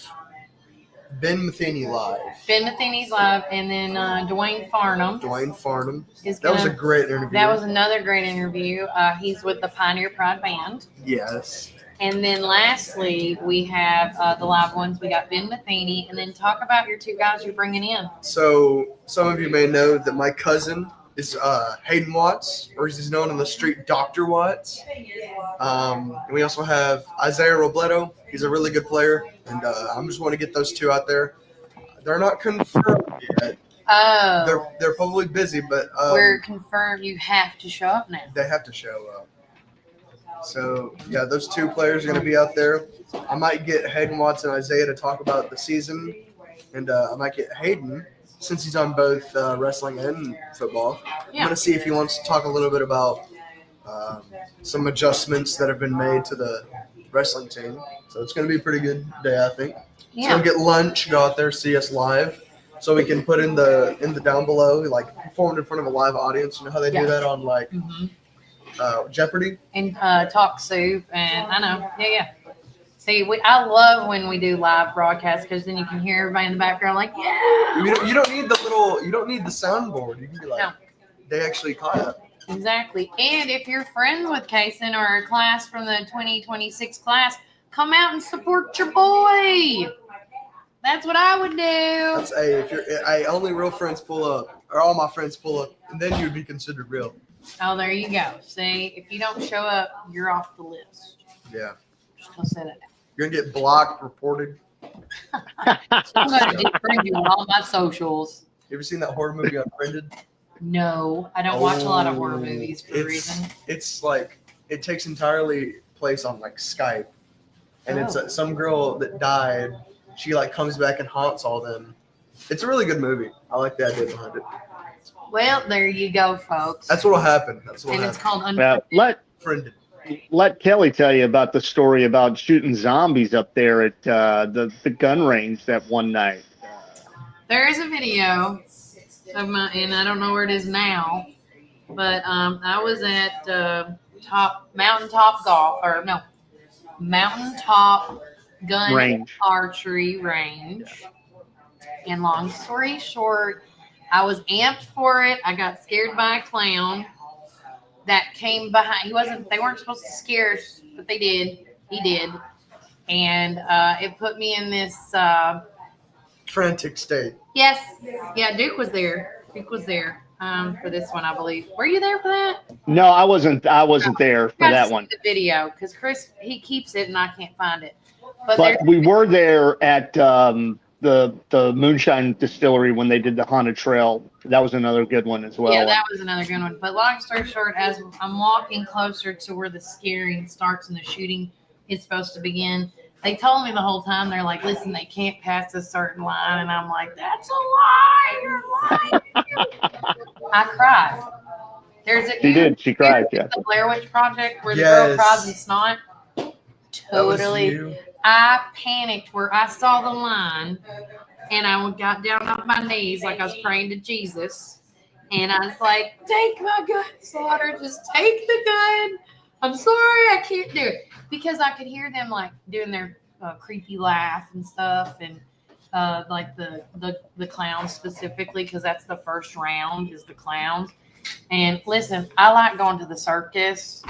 S3: Ben Matheny live.
S1: Ben Matheny's live, and then Dwayne Farnham.
S3: That was a great interview.
S1: That was another great interview. He's with the Pioneer Pride Band.
S3: Yes.
S1: And then lastly, we have the live ones. We got Ben Matheny, and then talk about your two guys you're bringing in.
S3: So some of you may know that my cousin is Hayden Watts, or as he's known on the street, Dr. Watts. And we also have Isaiah Robledo. He's a really good player, and I just want to get those two out there. They're not confirmed yet.
S1: Oh.
S3: They're probably busy, but
S1: we're confirmed you have to show up now.
S3: They have to show up. So, yeah, those two players are going to be out there. I might get Hayden Watts and Isaiah to talk about the season, and I might get Hayden, since he's on both wrestling and football.
S1: Yeah.
S3: I'm going to see if he wants to talk a little bit about some adjustments that have been made to the wrestling team. So it's going to be a pretty good day, I think.
S1: Yeah.
S3: So get lunch, go out there, see us live, so we can put in the down below, like performed in front of a live audience. You know how they do that on like Jeopardy?
S1: And Talk Soup, and I know, yeah. See, I love when we do live broadcasts, because then you can hear everybody in the background like, yeah.
S3: You don't need the soundboard. You can be like, they actually clap.
S1: Exactly. And if you're friends with Kaysen or a class from the 2026 class, come out and support your boy. That's what I would do.
S3: That's if only real friends pull up, or all my friends pull up, and then you'd be considered real.
S1: Oh, there you go. See, if you don't show up, you're off the list.
S3: Yeah.
S1: Just gonna say that.
S3: You're gonna get blocked, reported.
S1: I'm gonna defriend you on all my socials.
S3: You ever seen that horror movie Unfriended?
S1: No, I don't watch a lot of horror movies for a reason.
S3: It's like it takes entirely place on like Skype, and it's some girl that died. She like comes back and haunts all them. It's a really good movie. I like the idea behind it.
S1: Well, there you go, folks.
S3: That's what'll happen.
S1: It's called Unfriended.
S2: Let Kelly tell you about the story about shooting zombies up there at the gun range that one night.
S1: There is a video of my, and I don't know where it is now, but I was at Mountaintop Gun
S2: Range.
S1: Archery Range. And long story short, I was amped for it. I got scared by a clown that came behind. They weren't supposed to scare us, but they did. He did. And it put me in this
S3: frantic state.
S1: Yes. Yeah, Duke was there. For this one, I believe. Were you there for that?
S2: No, I wasn't there for that one.
S1: The video, because Chris, he keeps it and I can't find it. But
S2: we were there at the Moonshine Distillery when they did the Haunted Trail. That was another good one as well.
S1: Yeah, that was another good one. But long story short, as I'm walking closer to where the scaring starts and the shooting is supposed to begin, they told me the whole time, they're like, listen, they can't pass a certain line. And I'm like, that's a lie. You're lying. I cried.
S2: She cried, yeah.
S1: The Blair Witch Project where the girl cries and snot. Totally. I panicked where I saw the line, and I got down on my knees like I was praying to Jesus. And I was like, take my gun, Slaughter. Just take the gun. I'm sorry, I can't do it. Because I could hear them like doing their creepy laugh and stuff, and like the clowns specifically, because that's the first round is the clowns. And listen, I like going to the circus,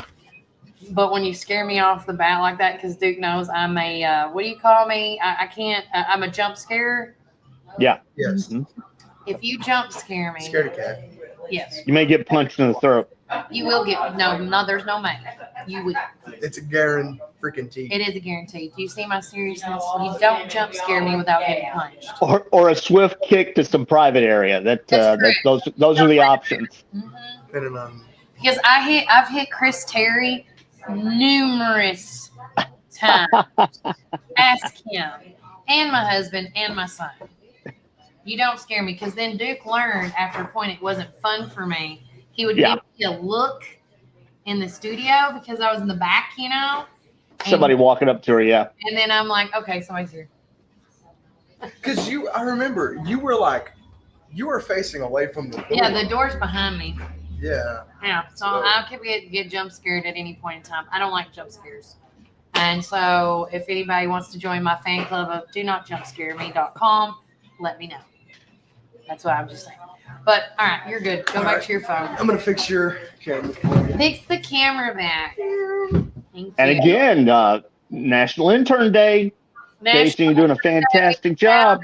S1: but when you scare me off the bat like that, because Duke knows I'm a what do you call me? I can't. I'm a jump scare.
S2: Yeah.
S3: Yes.
S2: Mm-hmm.
S1: If you jump scare me,
S3: scaredy cat.
S1: Yes.
S2: You may get punched in the throat.
S1: You will get no. There's no may. You will.
S3: It's a guarantee.
S1: It is a guarantee. Do you see my seriousness? You don't jump scare me without getting punched.
S2: Or a swift kick to some private area. Those are the options.
S1: Mm-hmm. Because I've hit Chris Terry numerous times. Ask him and my husband and my son. You don't scare me, because then Duke learned after a point it wasn't fun for me. He would give me a look in the studio because I was in the back,
S2: Somebody walking up to her, yeah.
S1: And then I'm like, okay, somebody's here.
S3: Because I remember you were facing away from the door.
S1: Yeah, the door's behind me.
S3: Yeah.
S1: Yeah, so I could get jump scared at any point in time. I don't like jump scares. And so if anybody wants to join my fan club of donotjumpscareme.com, let me know. That's what I'm just saying. But all right, you're good. Go back to your phone.
S3: I'm gonna fix your camera.
S1: Fix the camera back. Thank
S2: And
S1: you.
S2: again, National Intern Day. Jason, you're doing a fantastic job.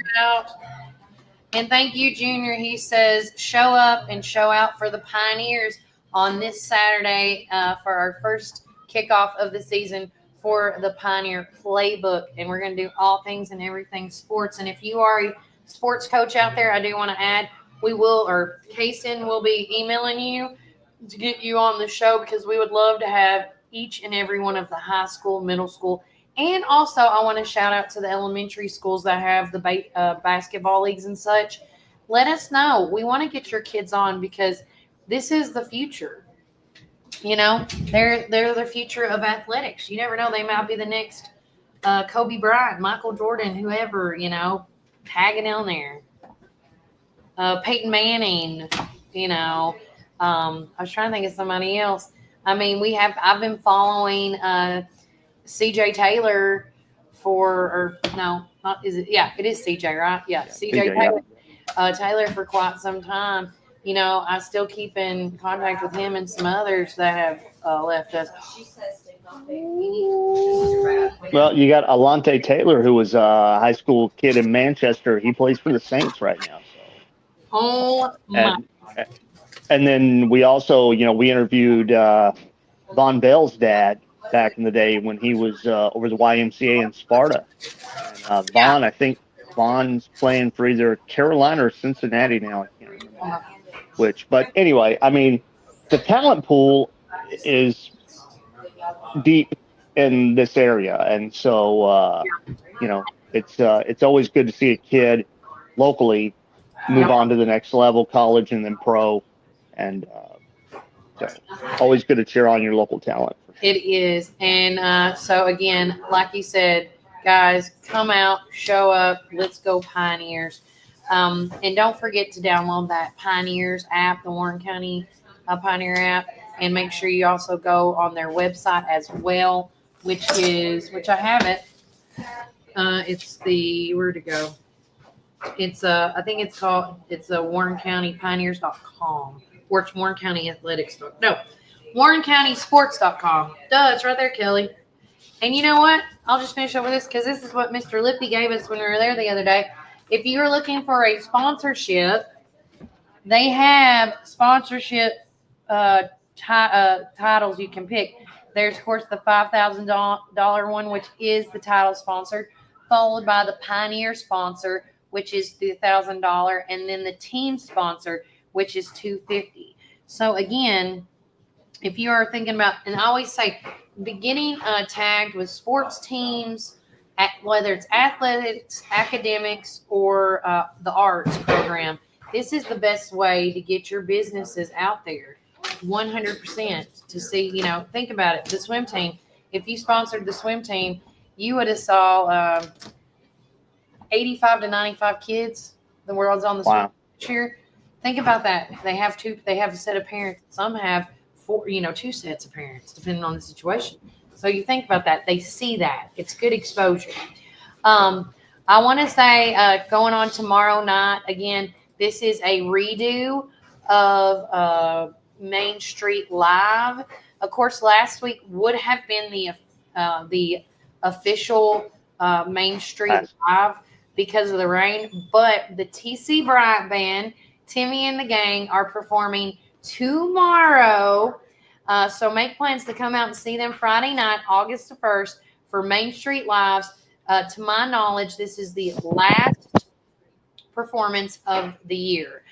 S1: And thank you, Junior. He says, show up and show out for the Pioneers on this Saturday for our first kickoff of the season for the Pioneer Playbook. And we're going to do all things and everything sports. And if you are a sports coach out there, I do want to add, Kaysen will be emailing you to get you on the show, because we would love to have each and every one of the high school, middle school, and also I want to shout out to the elementary schools that have the basketball leagues and such. Let us know. We want to get your kids on, because this is the future. You know, they're the future of athletics. You never know. They might be the next Kobe Bryant, Michael Jordan, whoever, you know, tagging on there. Peyton Manning, you know. I was trying to think of somebody else. I mean, I've been following CJ Taylor it is CJ, right? Yeah, CJ Taylor. Taylor for quite some time. You know, I still keep in contact with him and some others that have left us.
S2: Well, you got Alante Taylor, who was a high school kid in Manchester. He plays for the Saints right now.
S1: Oh, my.
S2: And then we also, we interviewed Von Bell's dad back in the day when he was over the YMCA in Sparta. And I think Von's playing for either Carolina or Cincinnati now. I can't remember which. But anyway, I mean, the talent pool is deep in this area. And so, it's always good to see a kid locally move on to the next level, college and then pro. And so always good to cheer on your local talent.
S1: It is. And so, again, like you said, guys, come out, show up. Let's go Pioneers. And don't forget to download that Pioneers app, the Warren County Pioneer app. And make sure you also go on their website as well, which I have it. It's where to go? It's I think it's Warren County Pioneers.com. Or it's Warren County Athletics. No, Warren County Sports.com. Duh, it's right there, Kelly. And you know what? I'll just finish up with this, because this is what Mr. Lippy gave us when we were there the other day. If you're looking for a sponsorship, they have sponsorship titles you can pick. There's, of course, the $5,000 one, which is the title sponsor, followed by the Pioneer sponsor, which is the $1,000, and then the team sponsor, which is $250. So again, if you are thinking about, and I always say, beginning tagged with sports teams, whether it's athletics, academics, or the arts program, this is the best way to get your businesses out there. 100% to see, think about it. The swim team, if you sponsored the swim team, you would have saw 85 to 95 kids. The world's on the swim cheer. Think about that. They have a set of parents. Some have two sets of parents, depending on the situation. So you think about that. They see that. It's good exposure. I want to say going on tomorrow night, again, this is a redo of Main Street Live. Of course, last week would have been the official Main Street Live because of the rain, but the TC Bryant Band, Timmy and the gang, are performing tomorrow. So make plans to come out and see them Friday night, August the 1st, for Main Street Lives. To my knowledge, this is the last performance of the year.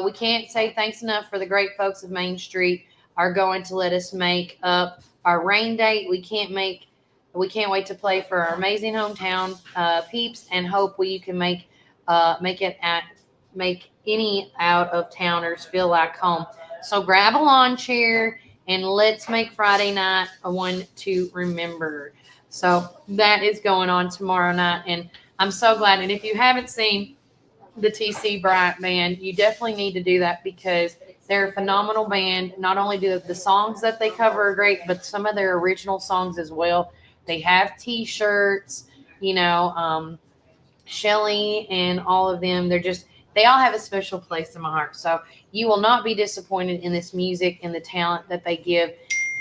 S1: We can't say thanks enough for the great folks of Main Street are going to let us make up our rain date. We can't wait to play for our amazing hometown peeps, and hope you can make any out of towners feel like home. So grab a lawn chair and let's make Friday night a one to remember. So that is going on tomorrow night, and I'm so glad. And if you haven't seen the TC Bryant Band, you definitely need to do that, because they're a phenomenal band. Not only do the songs that they cover are great, but some of their original songs as well. They have T-shirts, Shelly and all of them. They all have a special place in my heart. So you will not be disappointed in this music and the talent that they give.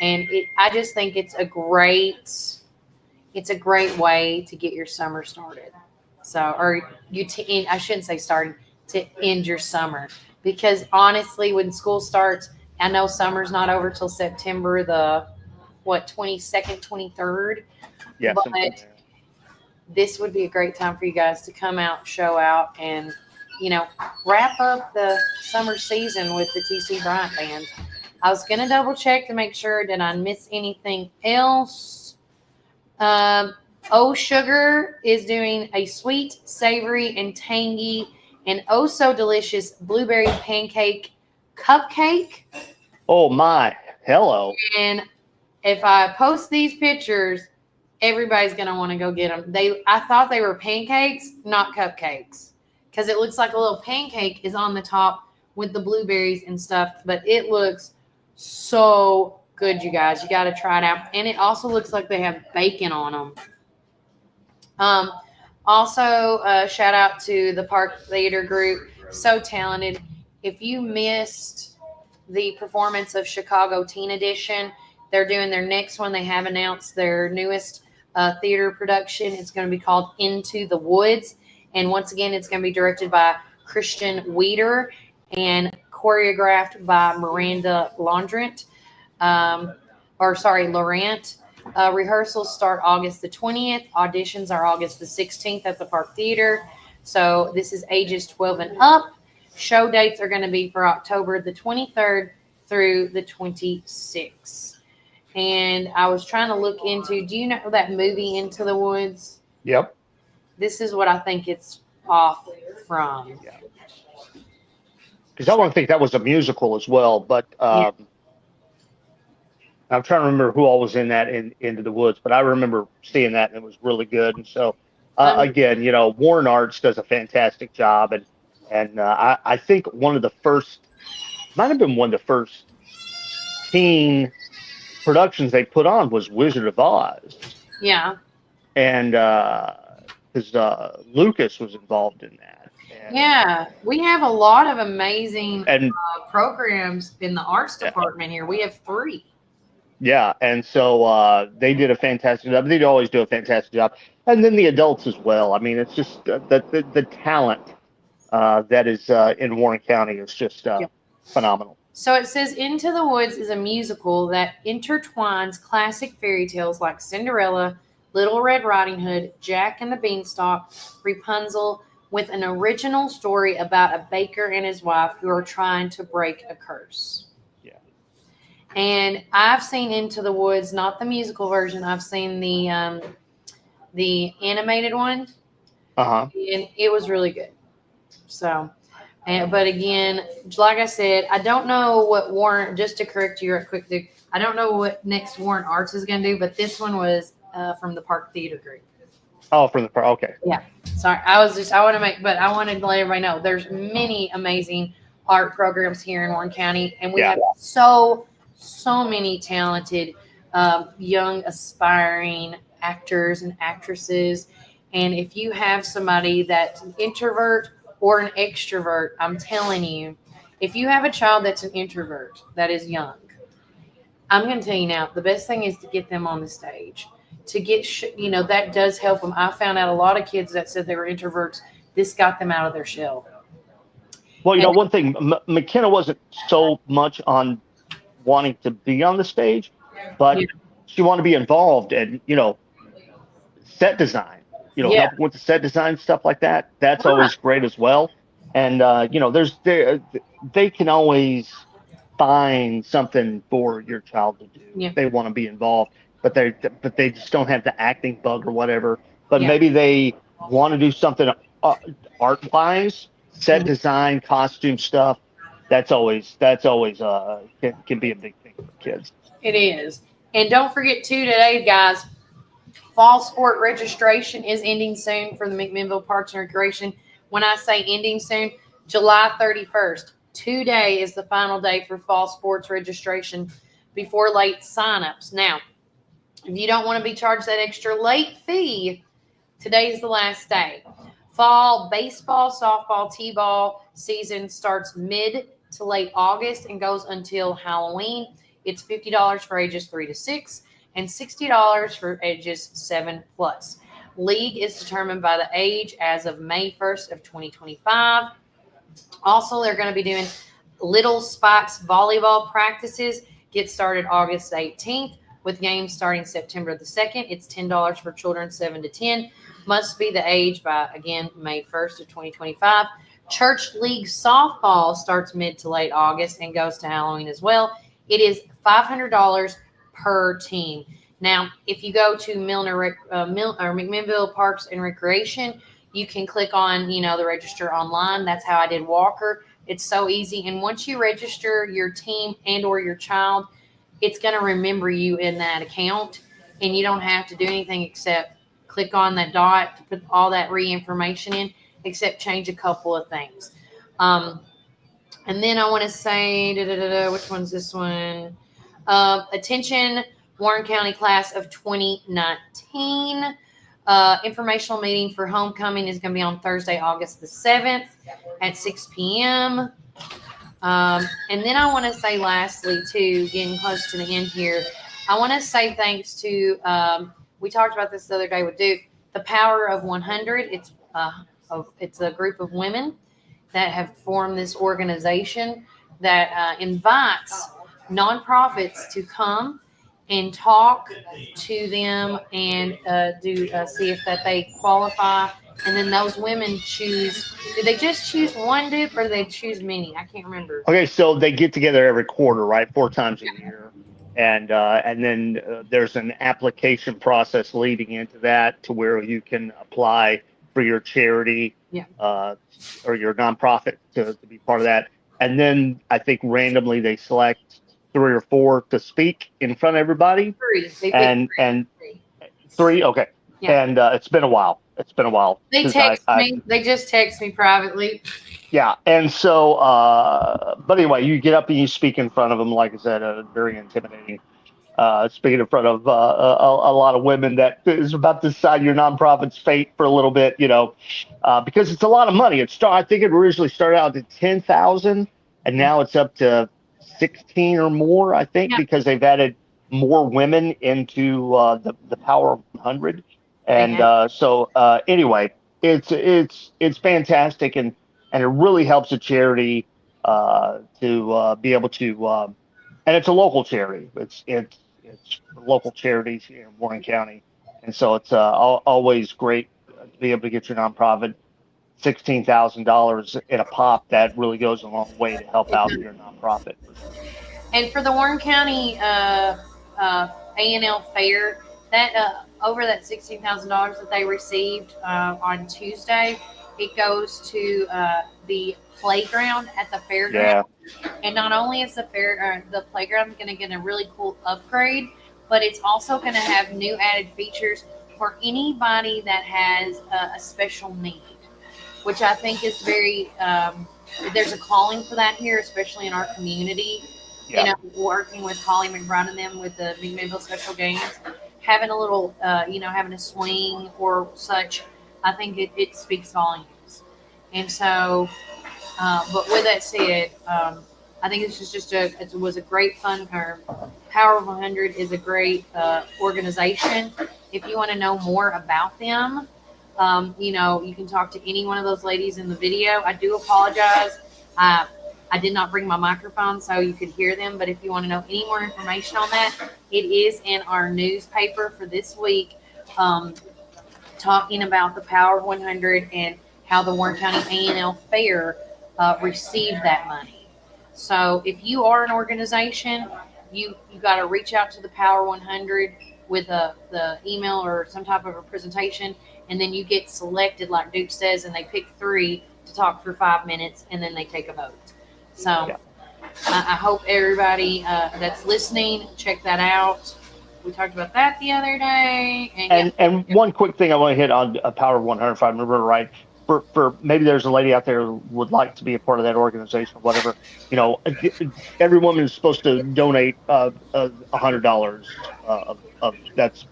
S1: And I just think it's a great way to get your summer started. So, I shouldn't say started, to end your summer. Because honestly, when school starts, I know summer's not over till September the 22nd, 23rd.
S2: Yeah.
S1: But this would be a great time for you guys to come out, show out, and wrap up the summer season with the TC Bryant Band. I was gonna double check to make sure that I miss anything else. Oh Sugar is doing a sweet, savory, and tangy, and oh so delicious blueberry pancake cupcake.
S2: Oh my, hello.
S1: And if I post these pictures, everybody's going to want to go get them. I thought they were pancakes, not cupcakes, because it looks like a little pancake is on the top with the blueberries and stuff, but it looks so good, you guys. You got to try it out. And it also looks like they have bacon on them. Also, shout out to the Park Theater Group. So talented. If you missed the performance of Chicago Teen Edition, they're doing their next one. They have announced their newest theater production. It's going to be called Into the Woods. And once again, it's going to be directed by Christian Weeder and choreographed by Miranda Laurent. Rehearsals start August the 20th. Auditions are August the 16th at the Park Theater. So this is ages 12 and up. Show dates are going to be for October the 23rd through the 26th. And I was trying to look into, do you know that movie Into the Woods?
S2: Yep.
S1: This is what I think it's off from.
S2: Because I want to think that was a musical as well, but I'm trying to remember who all was in that Into the Woods, but I remember seeing that and it was really good. And so again, Warren Arts does a fantastic job, and I think might have been one of the first teen productions they put on was Wizard of Oz.
S1: Yeah.
S2: And because Lucas was involved in that.
S1: Yeah, we have a lot of amazing programs in the arts department here. We have 3.
S2: Yeah, and so they did a fantastic job. They always do a fantastic job. And then the adults as well. I mean, it's just the talent that is in Warren County is just phenomenal.
S1: So it says Into the Woods is a musical that intertwines classic fairy tales like Cinderella, Little Red Riding Hood, Jack and the Beanstalk, Rapunzel, with an original story about a baker and his wife who are trying to break a curse.
S2: Yeah.
S1: And I've seen Into the Woods, not the musical version. I've seen the animated one.
S2: Uh-huh.
S1: And it was really good. So, but again, like I said, I don't know what Warren, just to correct you real quick, I don't know what next Warren Arts is going to do, but this one was from the Park Theater Group.
S2: Oh, from the Park, okay.
S1: Yeah. Sorry, I wanted to let everybody know there's many amazing art programs here in Warren County, and we have so many talented young aspiring actors and actresses. And if you have somebody that's an introvert or an extrovert, I'm telling you, if you have a child that's an introvert that is young, I'm going to tell you now, the best thing is to get them on the stage. To get, that does help them. I found out a lot of kids that said they were introverts. This got them out of their shell.
S2: Well, one thing, McKenna wasn't so much on wanting to be on the stage, but she wanted to be involved in, set design, helping with the set design, stuff like that. That's always great as well. And, they can always find something for your child to do if they want to be involved. But they just don't have the acting bug or whatever. But maybe they want to do something art-wise, set design, costume stuff. That's always can be a big thing for kids.
S1: It is. And don't forget too today, guys, fall sport registration is ending soon for the McMinnville Parks and Recreation. When I say ending soon, July 31st. Today is the final day for fall sports registration before late signups. Now, If you don't want to be charged that extra late fee, today's the last day. Fall baseball, softball, t-ball season starts mid to late August and goes until Halloween. It's $50 for ages 3 to 6 and $60 for ages 7 plus. League is determined by the age as of May 1st of 2025. Also, they're going to be doing Little Spikes volleyball practices. Get started August 18th with games starting September the 2nd. It's $10 for children 7 to 10. Must be the age by, again, May 1st of 2025. Church League softball starts mid to late August and goes to Halloween as well. It is $500 per team. Now, if you go to McMinnville Parks and Recreation, you can click on, the register online. That's how I did Walker. It's so easy. And once you register your team and or your child, it's going to remember you in that account. And you don't have to do anything except click on that dot to put all that information in, except change a couple of things. And then I want to say, which one's this one? Attention, Warren County class of 2019. Informational meeting for homecoming is going to be on Thursday, August the 7th at 6 p.m. And then I want to say lastly, too, getting close to the end here, I want to say thanks to, we talked about this the other day with Duke, the Power of 100. It's a group of women that have formed this organization that invites nonprofits to come and talk to them and see if that they qualify. And then those women choose. Do they just choose one Duke, or do they choose many? I can't remember.
S2: Okay, so they get together every quarter, right? 4 times a year. And then there's an application process leading into that to where you can apply for your charity or your nonprofit to be part of that. And then I think randomly they select 3 or 4 to speak in front of everybody.
S1: 3.
S2: And 3, okay.
S1: Yeah.
S2: And it's been a while.
S1: They text me. They just text me privately.
S2: Yeah, and so, but anyway, you get up and you speak in front of them. Like I said, very intimidating. Speaking in front of a lot of women that is about to decide your nonprofit's fate for a little bit, because it's a lot of money. I think it originally started out at $10,000, and now it's up to 16 or more. I think because they've added more women into the Power of 100, and so anyway, it's fantastic and it really helps a charity to be able to, and it's a local charity. It's local charities here in Warren County, and so it's always great to be able to get your nonprofit $16,000 in a pop. That really goes a long way to help out your nonprofit.
S1: And for the Warren County A&L Fair, that over that $16,000 that they received on Tuesday, it goes to the playground at the fairground. Yeah. And not only is the playground going to get a really cool upgrade, but it's also going to have new added features for anybody that has a special need, which I think is very, there's a calling for that here, especially in our community. Yeah. Working with Holly McBride and them with the McMinnville Special Games, having a little, having a swing or such, I think it speaks volumes. And so, but with that said, I think it's just it was a great fun. Power of 100 is a great organization. If you want to know more about them, you can talk to any one of those ladies in the video. I do apologize. I did not bring my microphone so you could hear them, but if you want to know any more information on that, it is in our newspaper for this week, talking about the Power of 100 and how the Warren County A&L Fair received that money. So if you are an organization, you got to reach out to the Power 100 with the email or some type of a presentation, and then you get selected, like Duke says, and they pick 3 to talk for 5 minutes, and then they take a vote. So I hope everybody that's listening, check that out. We talked about that the other day. And one
S2: quick thing I want to hit on Power 100, if I remember right. for maybe there's a lady out there who would like to be a part of that organization or whatever, every woman is supposed to donate $100 of that's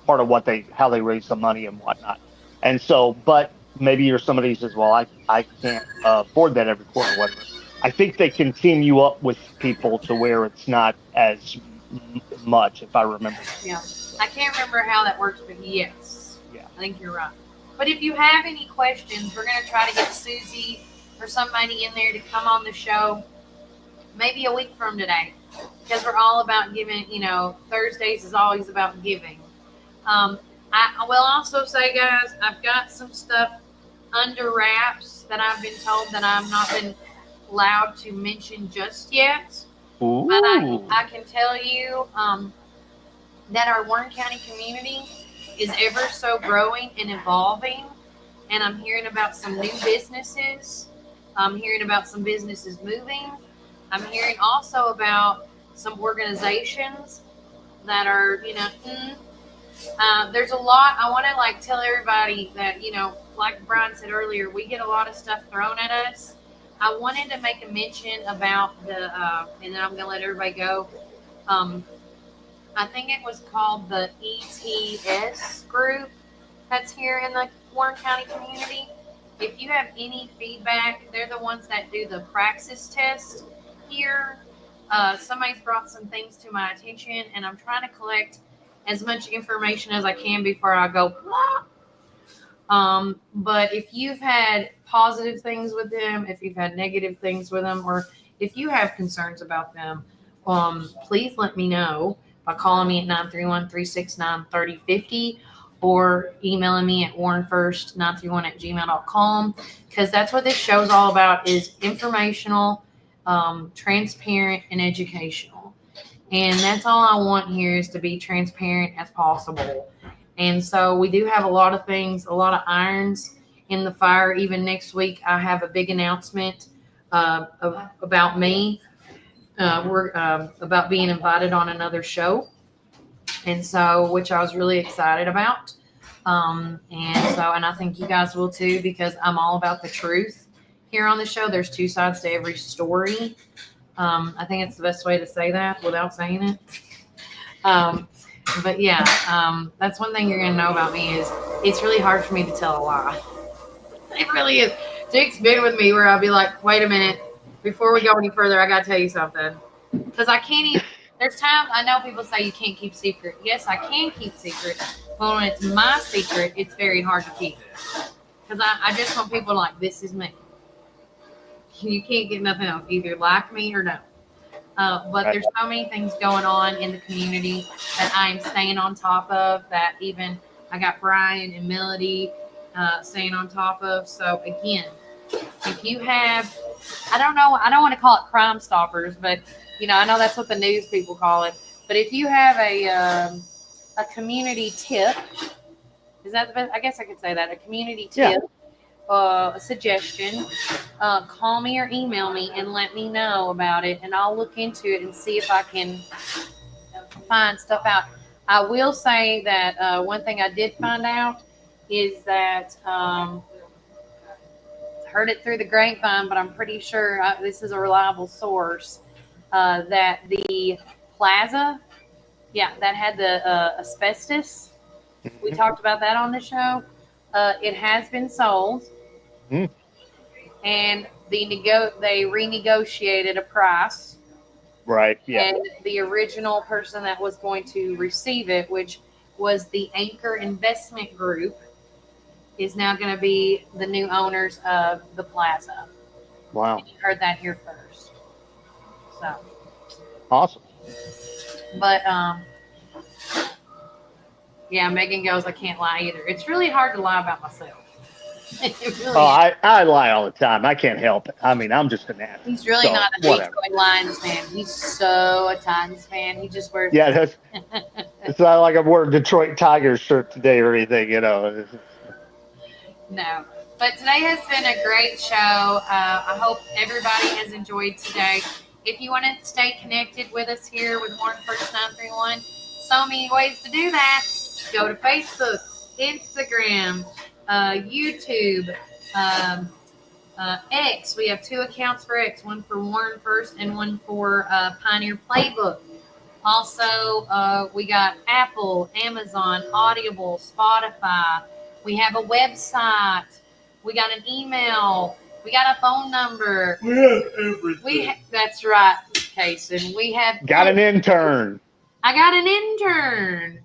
S2: part of how they raise the money and whatnot. And so, but maybe you're somebody who says, well, I can't afford that every quarter or whatever. I think they can team you up with people to where it's not as much, if I remember.
S1: Yeah. I can't remember how that works, but yes.
S2: Yeah.
S1: I think you're right. But if you have any questions, we're going to try to get Susie or somebody in there to come on the show maybe a week from today, because we're all about giving. Thursdays is always about giving. I will also say, guys, I've got some stuff under wraps that I've been told that I've not been allowed to mention just yet.
S2: Ooh.
S1: But I can tell you that our Warren County community is ever so growing and evolving. And I'm hearing about some new businesses. I'm hearing about some businesses moving. I'm hearing also about some organizations that are, there's a lot. I want to tell everybody that, like Brian said earlier, we get a lot of stuff thrown at us. I wanted to make a mention about the, and then I'm going to let everybody go. I think it was called the ETS group that's here in the Warren County community. If you have any feedback, they're the ones that do the praxis test here. Somebody's brought some things to my attention, and I'm trying to collect as much information as I can before I go. But if you've had positive things with them, if you've had negative things with them, or if you have concerns about them, please let me know by calling me at 931-369-3050 or emailing me at warrenfirst931@gmail.com, because that's what this show is all about, is informational, transparent, and educational. And that's all I want here, is to be transparent as possible. And so we do have a lot of things, a lot of irons in the fire. Even next week, I have a big announcement about me. We're about being invited on another show, and so, which I was really excited about. And I think you guys will too, because I'm all about the truth here on the show. There's two sides to every story. I think it's the best way to say that without saying it. But yeah, that's one thing you're going to know about me, is it's really hard for me to tell a lie. It really is. Jake's been with me where I'll be like, wait a minute, before we go any further, I got to tell you something. Because I can't even, there's times, I know people say you can't keep secret. Yes, I can keep secret. But when it's my secret, it's very hard to keep. Because I just want people to this is me. You can't get nothing else. Either like me or don't. But there's so many things going on in the community that I am staying on top of, that even I got Brian and Melody staying on top of. So again, if you have, I don't want to call it Crime Stoppers, but I know that's what the news people call it. But if you have a community tip, is that the best? I guess I could say that, a community tip. Yeah. A suggestion, call me or email me and let me know about it, and I'll look into it and see if I can find stuff out. I will say that one thing I did find out is that heard it through the grapevine, but I'm pretty sure this is a reliable source, that the plaza, that had the asbestos. We talked about that on the show. It has been sold. And they renegotiated a price.
S2: Right. Yeah.
S1: And the original person that was going to receive it, which was the Anchor Investment Group, is now going to be the new owners of the plaza.
S2: Wow.
S1: And you heard that here first. So.
S2: Awesome.
S1: But Megan goes, I can't lie either. It's really hard to lie about myself.
S2: I lie all the time. I can't help it. I mean, I'm just an athlete.
S1: He's really not a Detroit Lions fan. He's so a Titans fan. He just wears.
S2: Yeah, it's not like I'm wearing a Detroit Tigers shirt today or anything,
S1: No, but today has been a great show. I hope everybody has enjoyed today. If you want to stay connected with us here with Warren First 931, so many ways to do that. Go to Facebook, Instagram, YouTube, X. We have 2 accounts for X, one for Warren First and one for Pioneer Playbook. Also, we got Apple, Amazon, Audible, Spotify. We have a website. We got an email. We got a phone number.
S3: We have everything.
S1: That's right, Kason. We have
S2: Got an intern.
S1: I got an intern.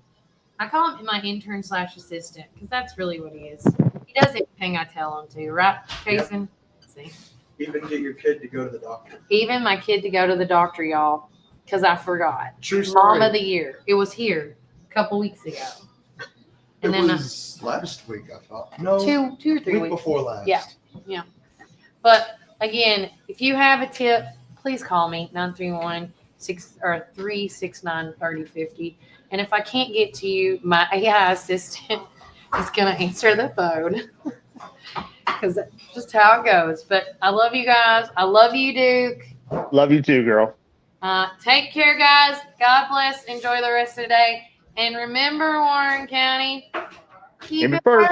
S1: I call him my intern / assistant because that's really what he is. He does everything I tell him to, right, Kason? See?
S3: Even get your kid to go to the doctor.
S1: Even my kid to go to the doctor, y'all, because I forgot.
S3: True story.
S1: Mom of the year. It was here a couple weeks ago. And
S3: It
S1: then
S3: was last week, I thought. No,
S1: 2 or 3
S3: week
S1: weeks
S3: before last.
S1: Yeah. But again, if you have a tip, please call me 931-369-3050. And if I can't get to you, my AI assistant is going to answer the phone because that's just how it goes. But I love you guys. I love you, Duke.
S2: Love you too, girl.
S1: Take care, guys. God bless. Enjoy the rest of the day. And remember, Warren County, keep it first.